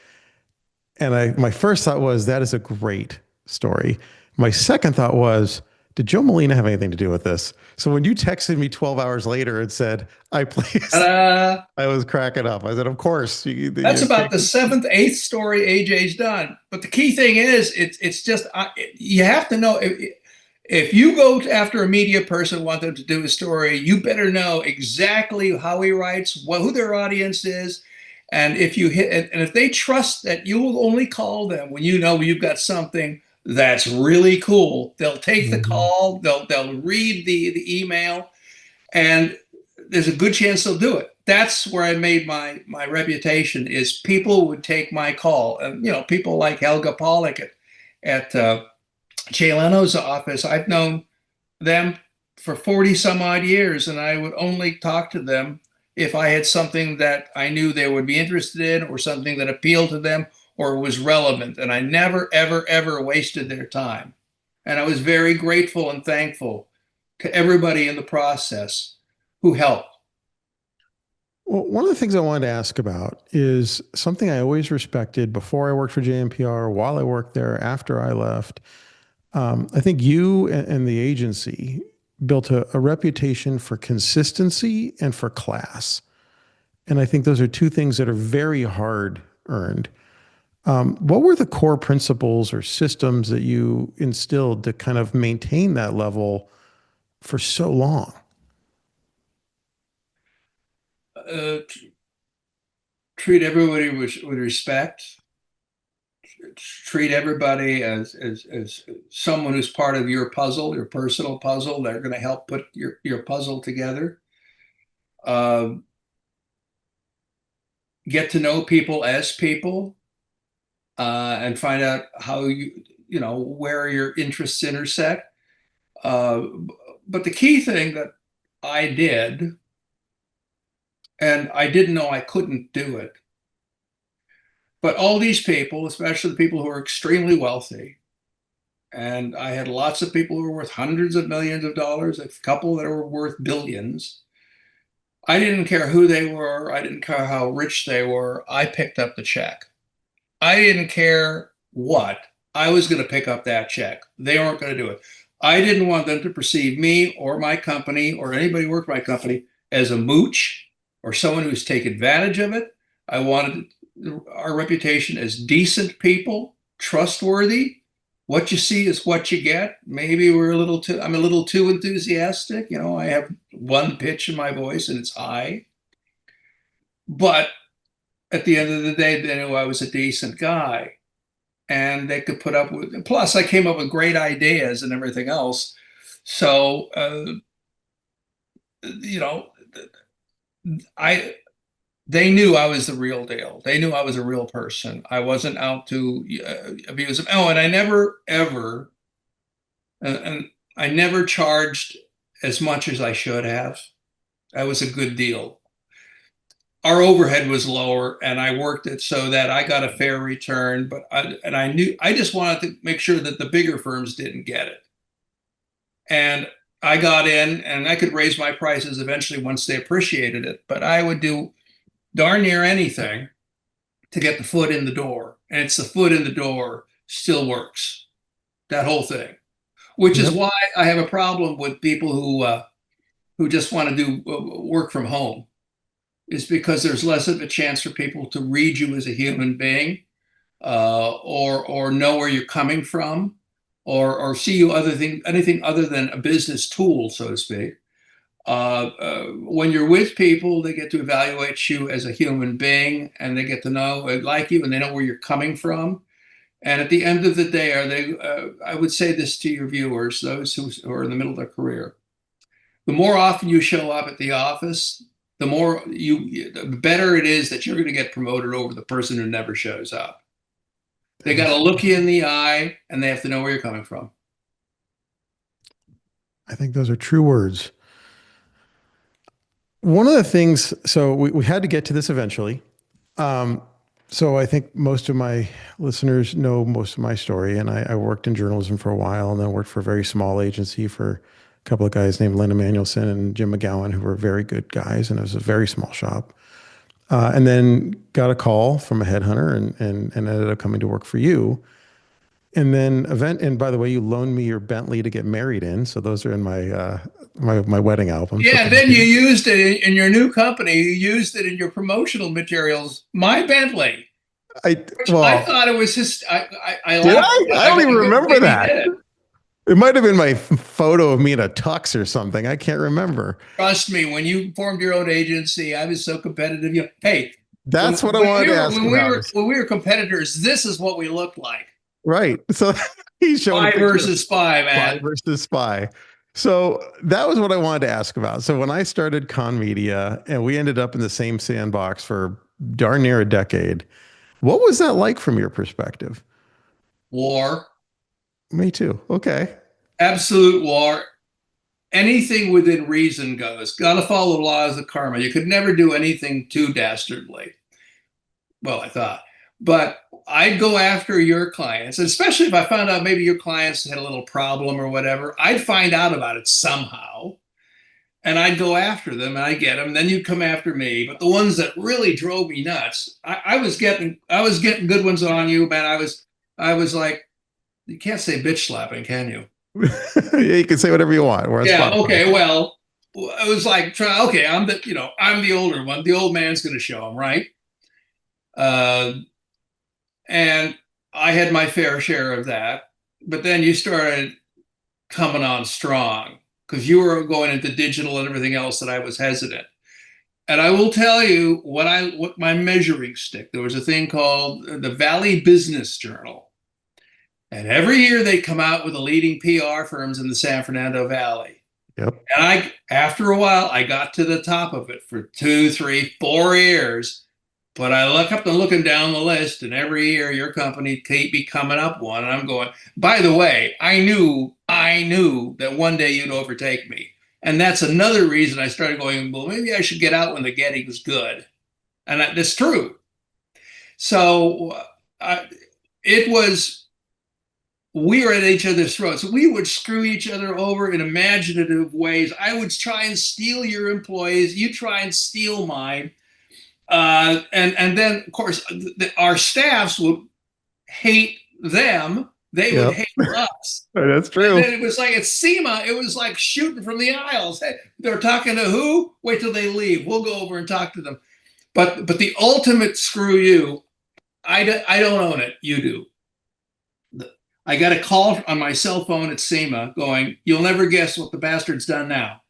and my first thought was, that is a great story. My second thought was, did Joe Molina have anything to do with this? So when you texted me 12 hours later and said, I was cracking up. I said, of course. That's about the 7th, 8th story AJ's done. But the key thing is, it's just, you have to know, if you go after a media person, want them to do a story, you better know exactly how he writes, who their audience is. And if they trust that you will only call them when you know you've got something that's really cool, they'll take the call, they'll read the email, and there's a good chance they'll do it. That's where I made my reputation, is people would take my call. And people like Helga Pollock at Jay Leno's office, I've known them for 40 some odd years, and I would only talk to them if I had something that I knew they would be interested in, or something that appealed to them or was relevant. And I never, ever, ever wasted their time. And I was very grateful and thankful to everybody in the process who helped. Well, one of the things I wanted to ask about is something I always respected before I worked for JMPR, while I worked there, after I left. I think you and the agency built a reputation for consistency and for class. And I think those are two things that are very hard earned. What were the core principles or systems that you instilled to kind of maintain that level for so long? Treat everybody with respect. Treat everybody as someone who's part of your puzzle, your personal puzzle. They're going to help put your puzzle together. Get to know people as people, and find out how where your interests intersect. But the key thing that I did, and I didn't know I couldn't do it, but all these people, especially the people who are extremely wealthy, and I had lots of people who were worth hundreds of millions of dollars, a couple that were worth billions. I didn't care who they were. I didn't care how rich they were. I picked up the check. I didn't care what. I was going to pick up that check. They weren't going to do it. I didn't want them to perceive me or my company or anybody who worked for my company as a mooch or someone who's taken advantage of it. I wanted our reputation as decent people, trustworthy. What you see is what you get. Maybe I'm a little too enthusiastic. I have one pitch in my voice and it's high. But at the end of the day, they knew I was a decent guy, and they could put up with it. Plus, I came up with great ideas and everything else. So, they knew I was the real deal. They knew I was a real person. I wasn't out to abuse them. Oh, and I never, ever, and I never charged as much as I should have. That was a good deal. Our overhead was lower, and I worked it so that I got a fair return. But I just wanted to make sure that the bigger firms didn't get it. And I got in, and I could raise my prices eventually once they appreciated it. But I would do darn near anything to get the foot in the door. And it's the foot in the door still works. That whole thing, which is why I have a problem with people who just want to do work from home is because there's less of a chance for people to read you as a human being, or know where you're coming from, or see you anything other than a business tool, so to speak. When you're with people, they get to evaluate you as a human being, and they get to know, like you, and they know where you're coming from. And at the end of the day, I would say this to your viewers, those who are in the middle of their career. The more often you show up at the office, the better it is that you're going to get promoted over the person who never shows up. They got to look you in the eye, and they have to know where you're coming from. I think those are true words. One of the things, so we had to get to this eventually. So I think most of my listeners know most of my story, and I worked in journalism for a while, and then worked for a very small agency for a couple of guys named Len Emanuelson and Jim McGowan, who were very good guys, and it was a very small shop. And then got a call from a headhunter and ended up coming to work for you. And then and by the way, you loaned me your Bentley to get married in. So those are in my my wedding album. Yeah, and then you used it in your new company. You used it in your promotional materials. My Bentley. I thought it was just. I laughed. I don't even remember that. It might have been my photo of me in a tux or something. I can't remember. Trust me, when you formed your own agency, I was so competitive. Hey, that's what I wanted to ask about. When we were competitors, this is what we looked like. Right. So he's showing Spy versus spy, man. Spy versus spy. So that was what I wanted to ask about. So when I started Con Media, and we ended up in the same sandbox for darn near a decade, what was that like from your perspective? War. Me too. Okay. Absolute war. Anything within reason goes. Got to follow the laws of karma. You could never do anything too dastardly. Well, I thought. But I'd go after your clients, especially if I found out maybe your clients had a little problem or whatever. I'd find out about it somehow, and I'd go after them, and I'd get them. And then you'd come after me. But the ones that really drove me nuts, I was getting good ones on you, man. I was like, you can't say bitch slapping, can you? Yeah, you can say whatever you want. Yeah. Okay. Well, it was like, okay, I'm the older one. The old man's going to show him, right? And I had my fair share of that. But then you started coming on strong because you were going into digital and everything else that I was hesitant. And I will tell you what my measuring stick. There was a thing called the Valley Business Journal. And every year they come out with the leading PR firms in the San Fernando Valley. Yep. And after a while, I got to the top of it for 2, 3, 4 years. But I look up and looking down the list, and every year your company keep be coming up one. And I'm going, by the way, I knew that one day you'd overtake me. And that's another reason I started going, well, maybe I should get out when the getting's good. And that's true. So we were at each other's throats. We would screw each other over in imaginative ways. I would try and steal your employees. You try and steal mine. And then, of course, our staffs would hate them. They would hate us. That's true. And then it was like at SEMA, it was like shooting from the aisles. Hey, they're talking to who? Wait till they leave. We'll go over and talk to them. But the ultimate screw you, I don't own it. You do. I got a call on my cell phone at SEMA going, you'll never guess what the bastard's done now.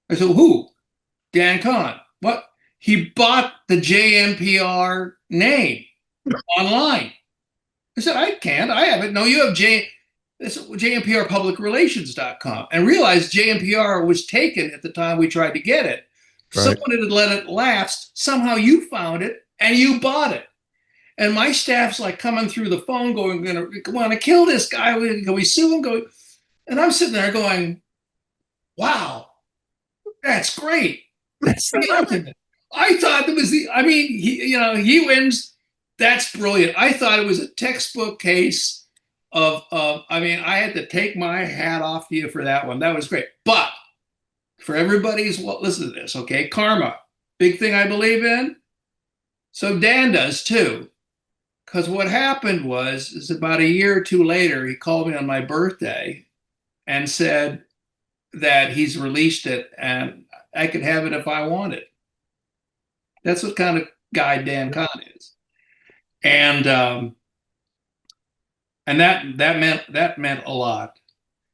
I said, who? Dan Kahn. What? He bought the JMPR name online. I said, I can't. I have it. No, you have JMPRpublicrelations.com. And realized JMPR was taken at the time we tried to get it. Right. Someone had let it lapse. Somehow you found it and you bought it. And my staff's like coming through the phone going, want to kill this guy. Can we sue him? And I'm sitting there going, wow, that's great. That's the ultimate. I thought it was he wins. That's brilliant. I thought it was a textbook case of I had to take my hat off to you for that one. That was great. But for everybody's, listen to this, okay? Karma, big thing I believe in. So Dan does too. Because what happened is about a year or two later, he called me on my birthday and said, that he's released it and I could have it if I want it. That's what kind of guy Dan Kahn is. And that meant a lot.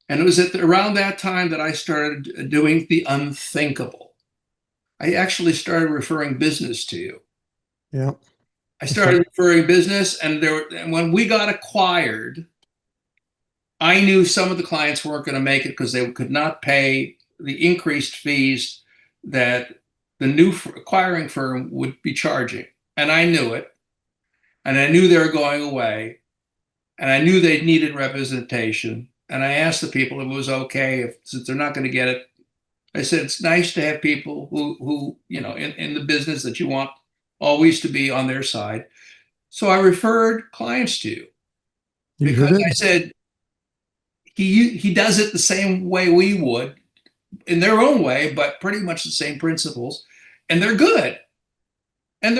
And it was around that time that I started doing the unthinkable. I actually started referring business to you. Yeah. I started referring business, and when we got acquired, I knew some of the clients weren't going to make it because they could not pay the increased fees that the new acquiring firm would be charging. And I knew it. And I knew they were going away. And I knew they needed representation. And I asked the people if it was okay, since they're not going to get it. I said, it's nice to have people who in the business that you want always to be on their side. So I referred clients to you because I said, he does it the same way we would, in their own way, but pretty much the same principles. And they're good. And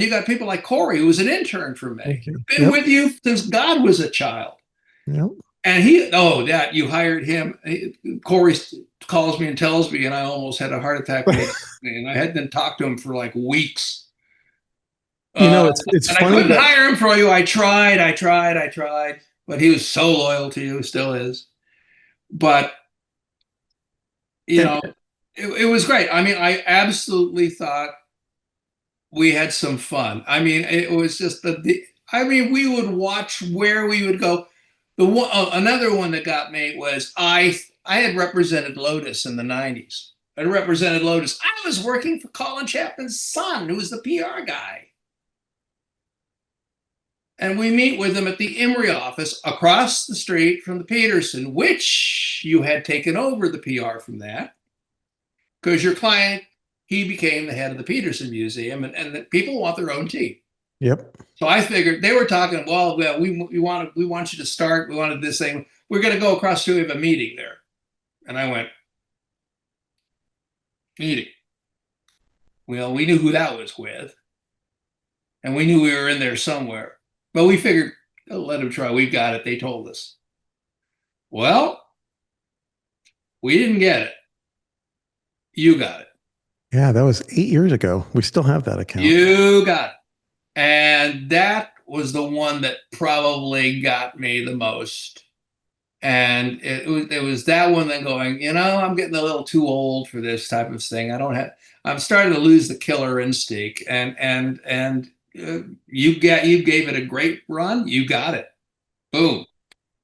you got people like Corey, who was an intern for me, been with you since God was a child. Yep. And you hired him. Corey calls me and tells me, and I almost had a heart attack. And I hadn't talked to him for like weeks. It's funny. I couldn't hire him for you. I tried. But he was so loyal to you, still is. But, it was great. I mean, I absolutely thought we had some fun. I mean, it was just we would watch where we would go. Another one that got me was I had represented Lotus in the 90s. I represented Lotus. I was working for Colin Chapman's son, who was the PR guy. And we meet with him at the Emory office across the street from the Peterson, which you had taken over the PR from that. Because your client, he became the head of the Peterson Museum, and the people want their own team. Yep. So I figured they were talking, we want you to start. We wanted this thing. We're going to go across to have a meeting there. And I went, meeting. Well, we knew who that was with. And we knew we were in there somewhere. But we figured, let them try. We've got it. They told us. Well, we didn't get it. You got it. Yeah, that was 8 years ago. We still have that account. You got it. And that was the one that probably got me the most. And it was that one that going, I'm getting a little too old for this type of thing. I'm starting to lose the killer instinct. And you gave it a great run. You got it. Boom.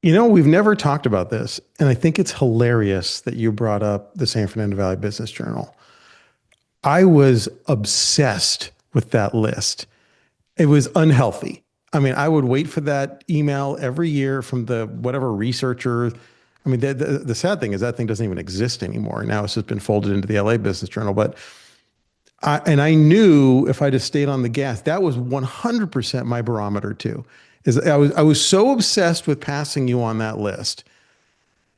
We've never talked about this, and I think it's hilarious that you brought up the San Fernando Valley Business Journal. I was obsessed with that list. It was unhealthy. I mean, I would wait for that email every year from the whatever researcher. I mean, the sad thing is that thing doesn't even exist anymore. Now it's just been folded into the LA Business Journal. But I knew if I just stayed on the gas, that was 100% my barometer too. I was so obsessed with passing you on that list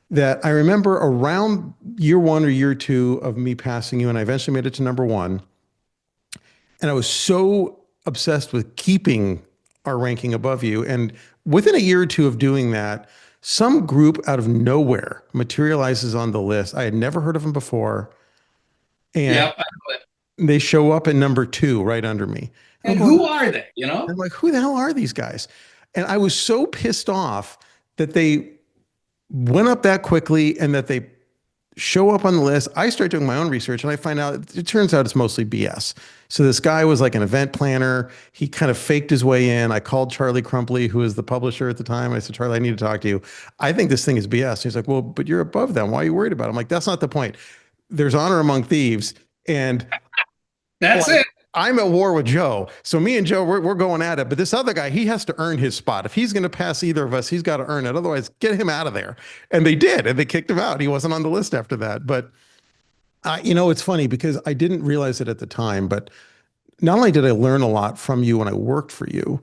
that I remember around year 1 or year 2 of me passing you, and I eventually made it to number 1. And I was so obsessed with keeping our ranking above you. And within a year or 2 of doing that, some group out of nowhere materializes on the list. I had never heard of them before. And they show up at number 2 right under me. And who are they? I'm like, who the hell are these guys? And I was so pissed off that they went up that quickly and that they show up on the list. I start doing my own research and I find out, it turns out it's mostly BS. So this guy was like an event planner. He kind of faked his way in. I called Charlie Crumpley, who was the publisher at the time. I said, Charlie, I need to talk to you. I think this thing is BS. He's like, well, but you're above them. Why are you worried about it? I'm like, that's not the point. There's honor among thieves. And that's it. I'm at war with Joe. So me and Joe, we're going at it. But this other guy, he has to earn his spot. If he's going to pass either of us, he's got to earn it. Otherwise, get him out of there. And they did. And they kicked him out. He wasn't on the list after that. But, it's funny because I didn't realize it at the time. But not only did I learn a lot from you when I worked for you,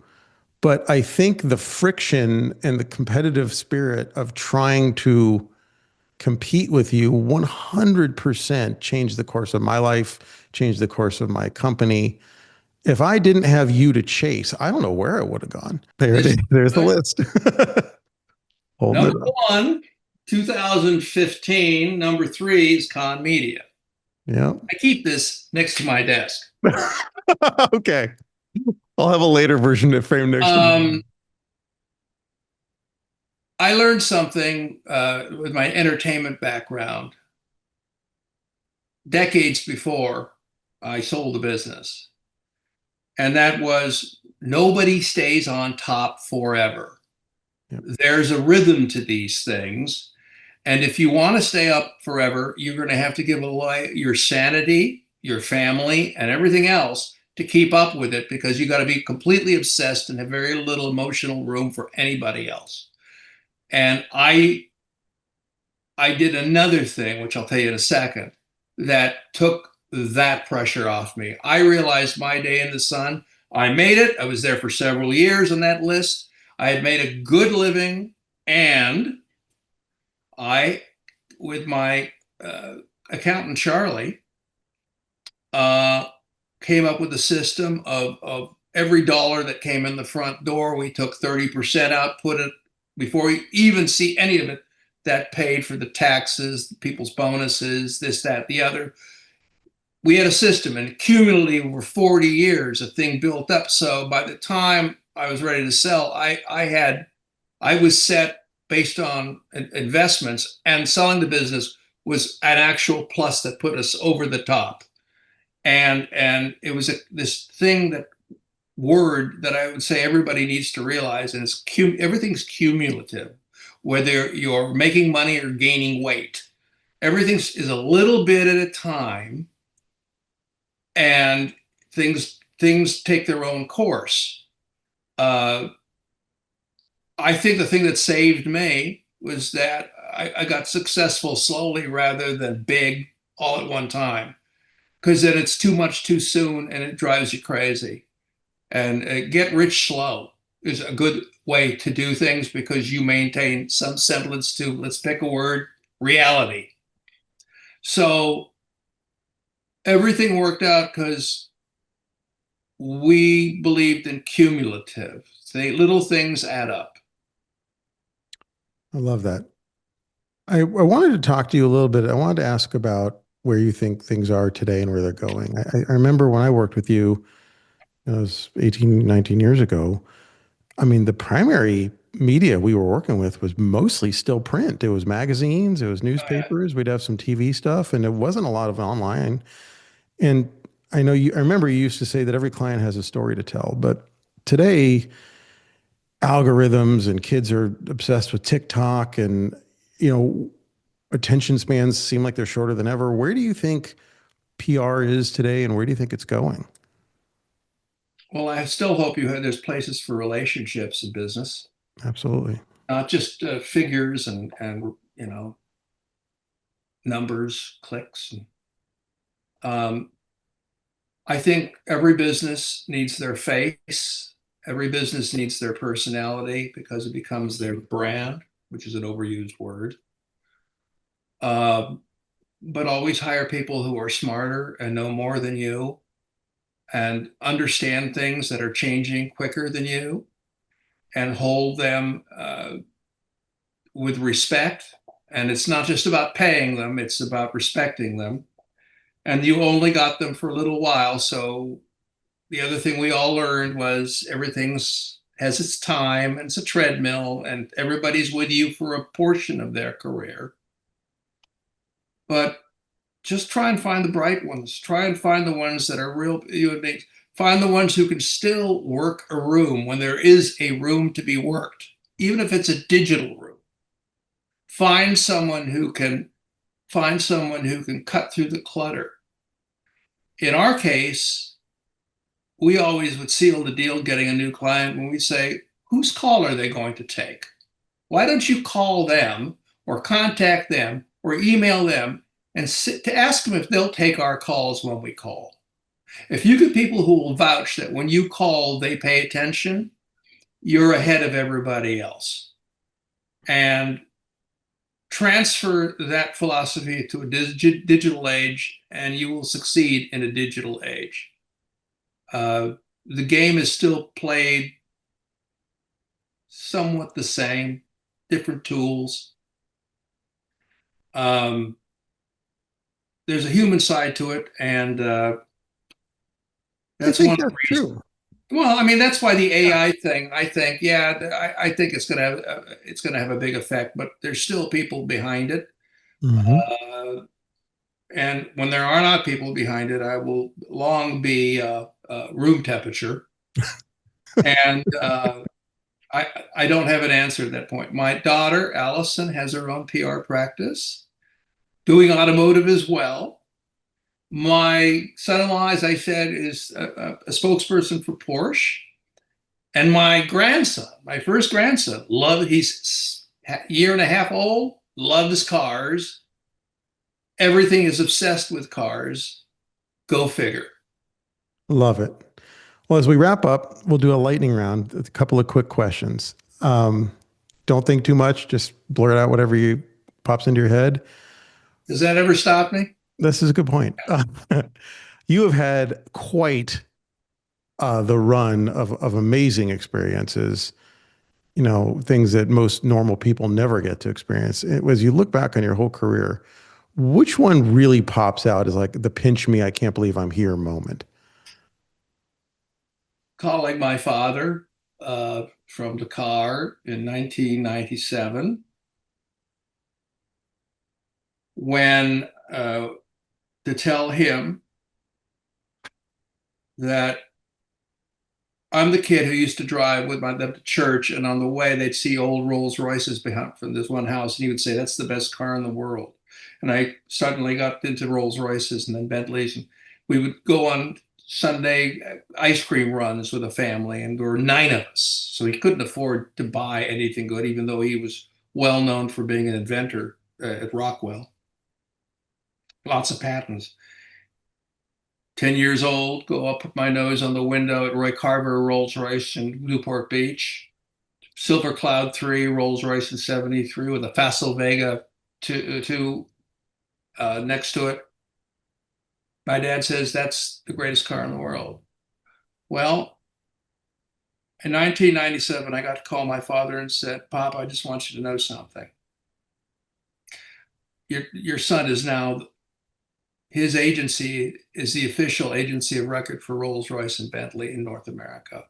but I think the friction and the competitive spirit of trying to compete with you 100% changed the course of my life, changed the course of my company. If I didn't have you to chase, I don't know where I would have gone. There's the list. Number 1, 2015, number 3 is Con Media. Yeah. I keep this next to my desk. Okay. I'll have a later version to frame next to me. I learned something with my entertainment background decades before I sold the business. And that was nobody stays on top forever. Yep. There's a rhythm to these things. And if you want to stay up forever, you're going to have to give away your sanity, your family, and everything else to keep up with it, because you got to be completely obsessed and have very little emotional room for anybody else. And I did another thing, which I'll tell you in a second, that took that pressure off me. I realized my day in the sun, I made it. I was there for several years on that list. I had made a good living, and I, with my accountant Charlie, came up with a system of every dollar that came in the front door, we took 30% out, put it before we even see any of it. That paid for the taxes, people's bonuses, this, that, the other. We had a system, and cumulatively over 40 years, a thing built up. So by the time I was ready to sell, I was set based on investments, and selling the business was an actual plus that put us over the top. And it was this thing, that word that I would say everybody needs to realize, and it's everything's cumulative. Whether you're making money or gaining weight, everything is a little bit at a time, and things take their own course. I think the thing that saved me was that I got successful slowly rather than big all at one time, because then it's too much too soon and it drives you crazy. And get rich slow is a good way to do things, because you maintain some semblance to, let's pick a word, reality. So everything worked out because we believed in cumulative. Little things add up. I love that. I wanted to talk to you a little bit. I wanted to ask about where you think things are today and where they're going. I remember when I worked with you, it was 18, 19 years ago. I mean, the primary media we were working with was mostly still print. It was magazines, it was newspapers, we'd have some TV stuff, and it wasn't a lot of online. And I remember you used to say that every client has a story to tell, but today, algorithms and kids are obsessed with TikTok, and, you know, attention spans seem like they're shorter than ever. Where do you think PR is today, and where do you think it's going? Well, I still hope there's places for relationships in business, Absolutely. not just figures and numbers, clicks. Um, I think every business needs their face. Every business needs their personality, because it becomes their brand, which is an overused word. But always hire people who are smarter and know more than you, and understand things that are changing quicker than you, and hold them with respect. And it's not just about paying them, it's about respecting them. And you only got them for a little while. So the other thing we all learned was everything's has its time, and it's a treadmill, and everybody's with you for a portion of their career. But just try and find the bright ones. Try and find the ones that are real human beings. Find the ones who can still work a room when there is a room to be worked, even if it's a digital room. Find someone who can cut through the clutter. In our case, we always would seal the deal getting a new client when we say, whose call are they going to take? Why don't you call them, or contact them, or email them, and to ask them if they'll take our calls when we call. If you get people who will vouch that when you call, they pay attention, you're ahead of everybody else. And transfer that philosophy to a digital age, and you will succeed in a digital age. The game is still played somewhat the same, different tools. Um, there's a human side to it, and I that's think one of the that's reasons. true. Well, I mean, that's why the Yeah. AI thing. I think, yeah, I think it's gonna have a big effect, but there's still people behind it. Hmm. Uh, and when there are not people behind it, I will long be room temperature. And I don't have an answer at that point. My daughter, Allison, has her own PR practice, doing automotive as well. My son-in-law, as I said, is a spokesperson for Porsche. And my grandson, my first grandson, he's a year and a half old, loves cars. Everything is obsessed with cars. Go figure. Love it. Well, as we wrap up, we'll do a lightning round, a couple of quick questions. Don't think too much, just blurt out whatever you pops into your head. Does that ever stop me? This is a good point. You have had quite the run of amazing experiences, things that most normal people never get to experience. As you look back on your whole career, which one really pops out as like the pinch me, I can't believe I'm here moment? Calling my father from the car in 1997 when to tell him that I'm the kid who used to drive with them to church, and on the way they'd see old Rolls-Royces behind from this one house, and he would say, "That's the best car in the world." And I suddenly got into Rolls-Royces and then Bentleys, and we would go on Sunday ice cream runs with a family, and there were 9 of us, so he couldn't afford to buy anything good, even though he was well known for being an inventor at Rockwell. Lots of patents. 10 years old, go up, put my nose on the window at Roy Carver Rolls-Royce in Newport Beach. Silver Cloud 3 Rolls-Royce in 73 with a Facel Vega 2 next to it. My dad says that's the greatest car in the world. Well, in 1997, I got to call my father and said, "Pop, I just want you to know something. Your son is now, his agency is the official agency of record for Rolls-Royce and Bentley in North America."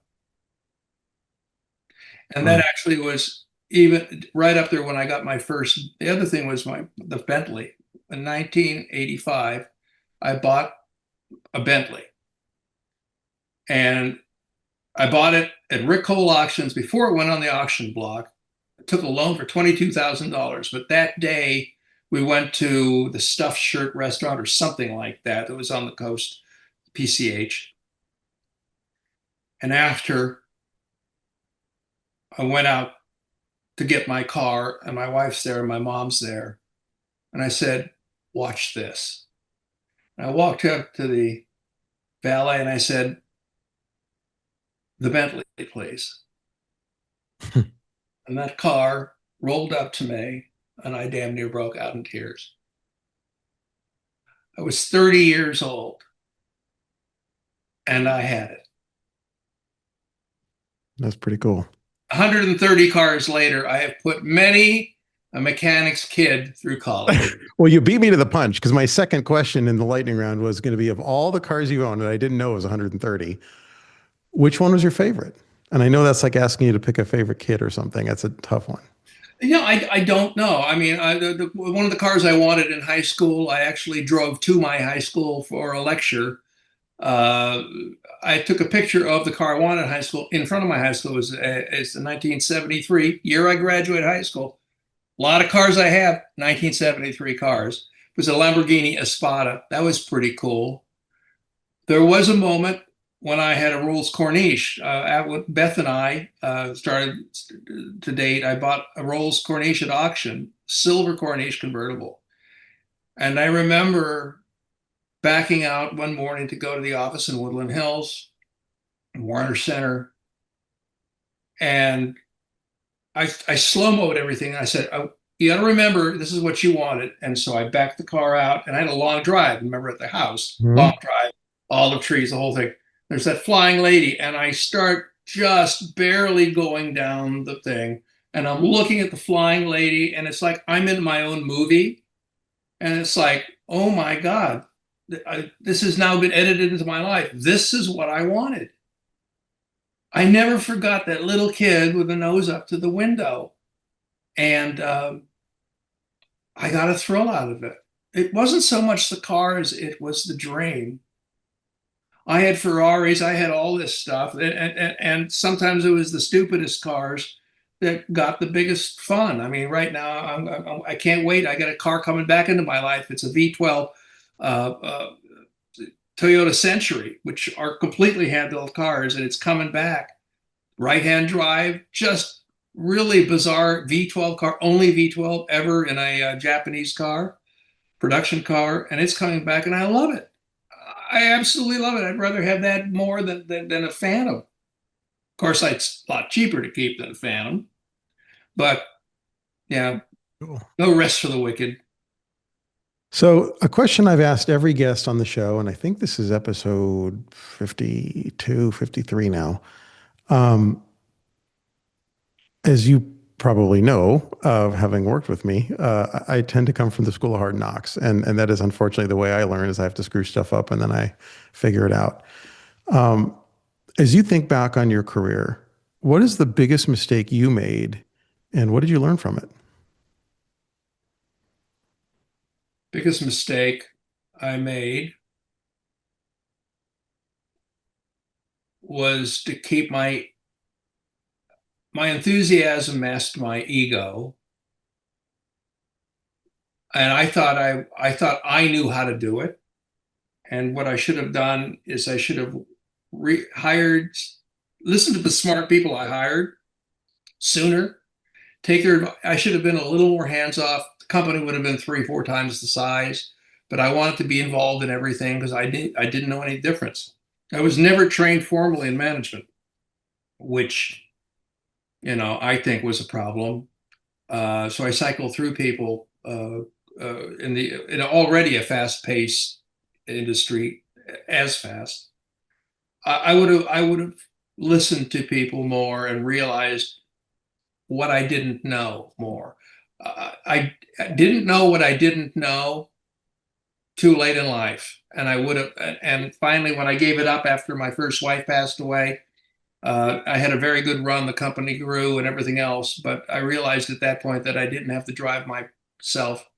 And that Wow. actually was even right up there when I got my first. The other thing was the Bentley. In 1985, I bought a Bentley, and I bought it at Rick Cole Auctions before it went on the auction block. I took a loan for $22,000, but that day we went to the Stuffed Shirt Restaurant or something like that. It was on the coast, PCH. And after I went out to get my car, and my wife's there and my mom's there, and I said, "Watch this." And I walked up to the valet and I said, "The Bentley, please." And that car rolled up to me, and I damn near broke out in tears. I was 30 years old, and I had it. That's pretty cool. 130 cars later, I have put many a mechanic's kid through college. Well, you beat me to the punch because my second question in the lightning round was going to be of all the cars you own, and I didn't know it was 130, which one was your favorite? And I know that's like asking you to pick a favorite kid or something. That's a tough one. I don't know. I mean, one of the cars I wanted in high school, I actually drove to my high school for a lecture. Uh, I took a picture of the car I wanted in high school in front of my high school. It's the 1973 year I graduated high school. A lot of cars I have, 1973 cars. It was a Lamborghini Espada. That was pretty cool. There was a moment when I had a Rolls Corniche. Beth and I started to date. I bought a Rolls Corniche at auction, silver Corniche convertible. And I remember backing out one morning to go to the office in Woodland Hills, Warner Center, and I slow-moed everything. I said, "Oh, you got to remember, this is what you wanted." And so I backed the car out, and I had a long drive. Remember, at the house, long Mhm. drive, olive trees, the whole thing. There's that flying lady, and I start just barely going down the thing, and I'm looking at the flying lady, and it's like I'm in my own movie. And it's like, oh my God, this has now been edited into my life. This is what I wanted. I never forgot that little kid with the nose up to the window. And I got a thrill out of it. It wasn't so much the cars, it was the dream. I had Ferraris, I had all this stuff. And sometimes it was the stupidest cars that got the biggest fun. I mean, right now, I can't wait. I got a car coming back into my life. It's a V12 uh, uh, Toyota Century, which are completely hand-built cars, and it's coming back. Right-hand drive, just really bizarre V12 car, only V12 ever in a Japanese car, production car, and it's coming back, and I love it. I absolutely love it. I'd rather have that more than a Phantom. Of course, it's a lot cheaper to keep than a Phantom, but yeah, Cool. no rest for the wicked. So, a question I've asked every guest on the show, and I think this is episode 52, 53 now. Um, as you probably know, having worked with me, I tend to come from the school of hard knocks. And that is unfortunately the way I learn is I have to screw stuff up and then I figure it out. Um, as you think back on your career, what is the biggest mistake you made and what did you learn from it? Biggest mistake I made was to keep my enthusiasm masked my ego, and I thought I knew how to do it. And what I should have done is I should have hired, listened to the smart people I hired sooner. I should have been a little more hands off. The company would have been 3, 4 times the size, but I wanted to be involved in everything because I didn't know any difference. I was never trained formally in management, which I think was a problem. So I cycled through people in already a fast-paced industry, as fast. I would have listened to people more and realized what I didn't know more. I didn't know what I didn't know too late in life, and I would have. And finally, when I gave it up after my first wife passed away, I had a very good run. The company grew and everything else, but I realized at that point that I didn't have to drive myself,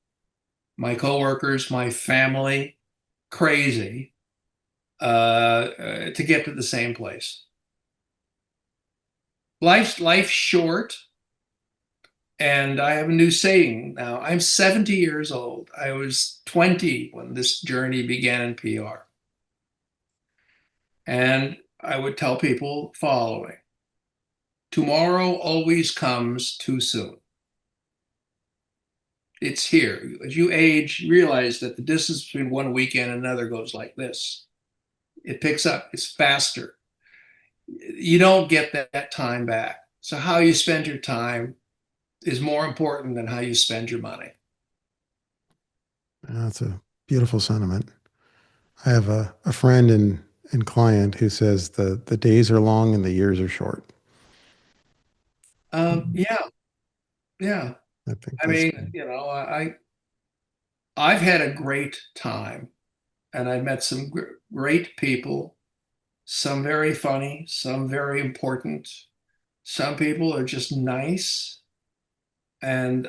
my coworkers, my family crazy to get to the same place. Life's short, and I have a new saying now. I'm 70 years old. I was 20 when this journey began in PR. And I would tell people following: tomorrow always comes too soon. It's here. As you age, you realize that the distance between one weekend and another goes like this. It picks up, it's faster. You don't get that time back. So, how you spend your time is more important than how you spend your money. That's a beautiful sentiment. I have a friend and client who says the days are long and the years are short. Yeah, yeah. I think I that's mean, I've had a great time, and I met some great people. Some very funny, some very important. Some people are just nice, and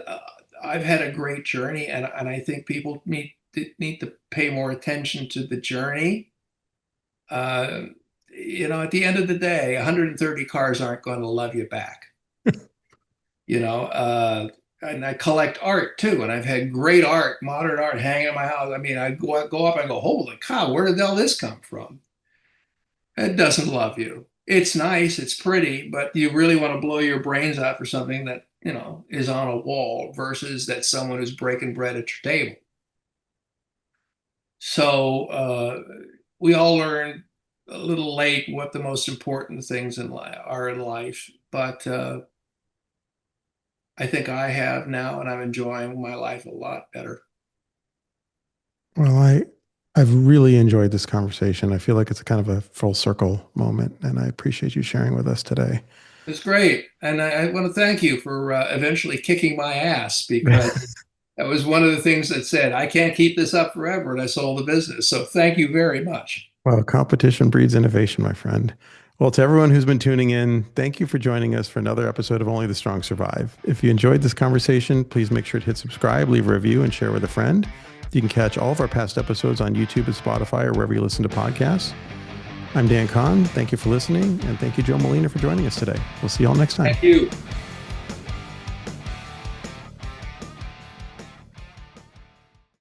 I've had a great journey, and I think people need to pay more attention to the journey. Uh, at the end of the day, 130 cars aren't going to love you back. And I collect art too, and I've had great art, modern art, hanging in my house. I mean, I go up and go, holy cow, where did all this come from? It doesn't love you. It's nice, it's pretty, but you really want to blow your brains out for something that is on a wall versus that someone who's breaking bread at your table. So we all learn a little late what the most important things are in life, but I think I have now, and I'm enjoying my life a lot better. well, I've really enjoyed this conversation. I feel like it's a kind of a full circle moment, and I appreciate you sharing with us today. It's great, and I want to thank you for eventually kicking my ass because That was one of the things that said, I can't keep this up forever, and I sold the business. So thank you very much. Well, competition breeds innovation, my friend. Well, to everyone who's been tuning in, thank you for joining us for another episode of Only the Strong Survive. If you enjoyed this conversation, please make sure to hit subscribe, leave a review, and share with a friend. You can catch all of our past episodes on YouTube and Spotify or wherever you listen to podcasts. I'm Dan Kahn. Thank you for listening. And thank you, Joe Molina, for joining us today. We'll see you all next time. Thank you.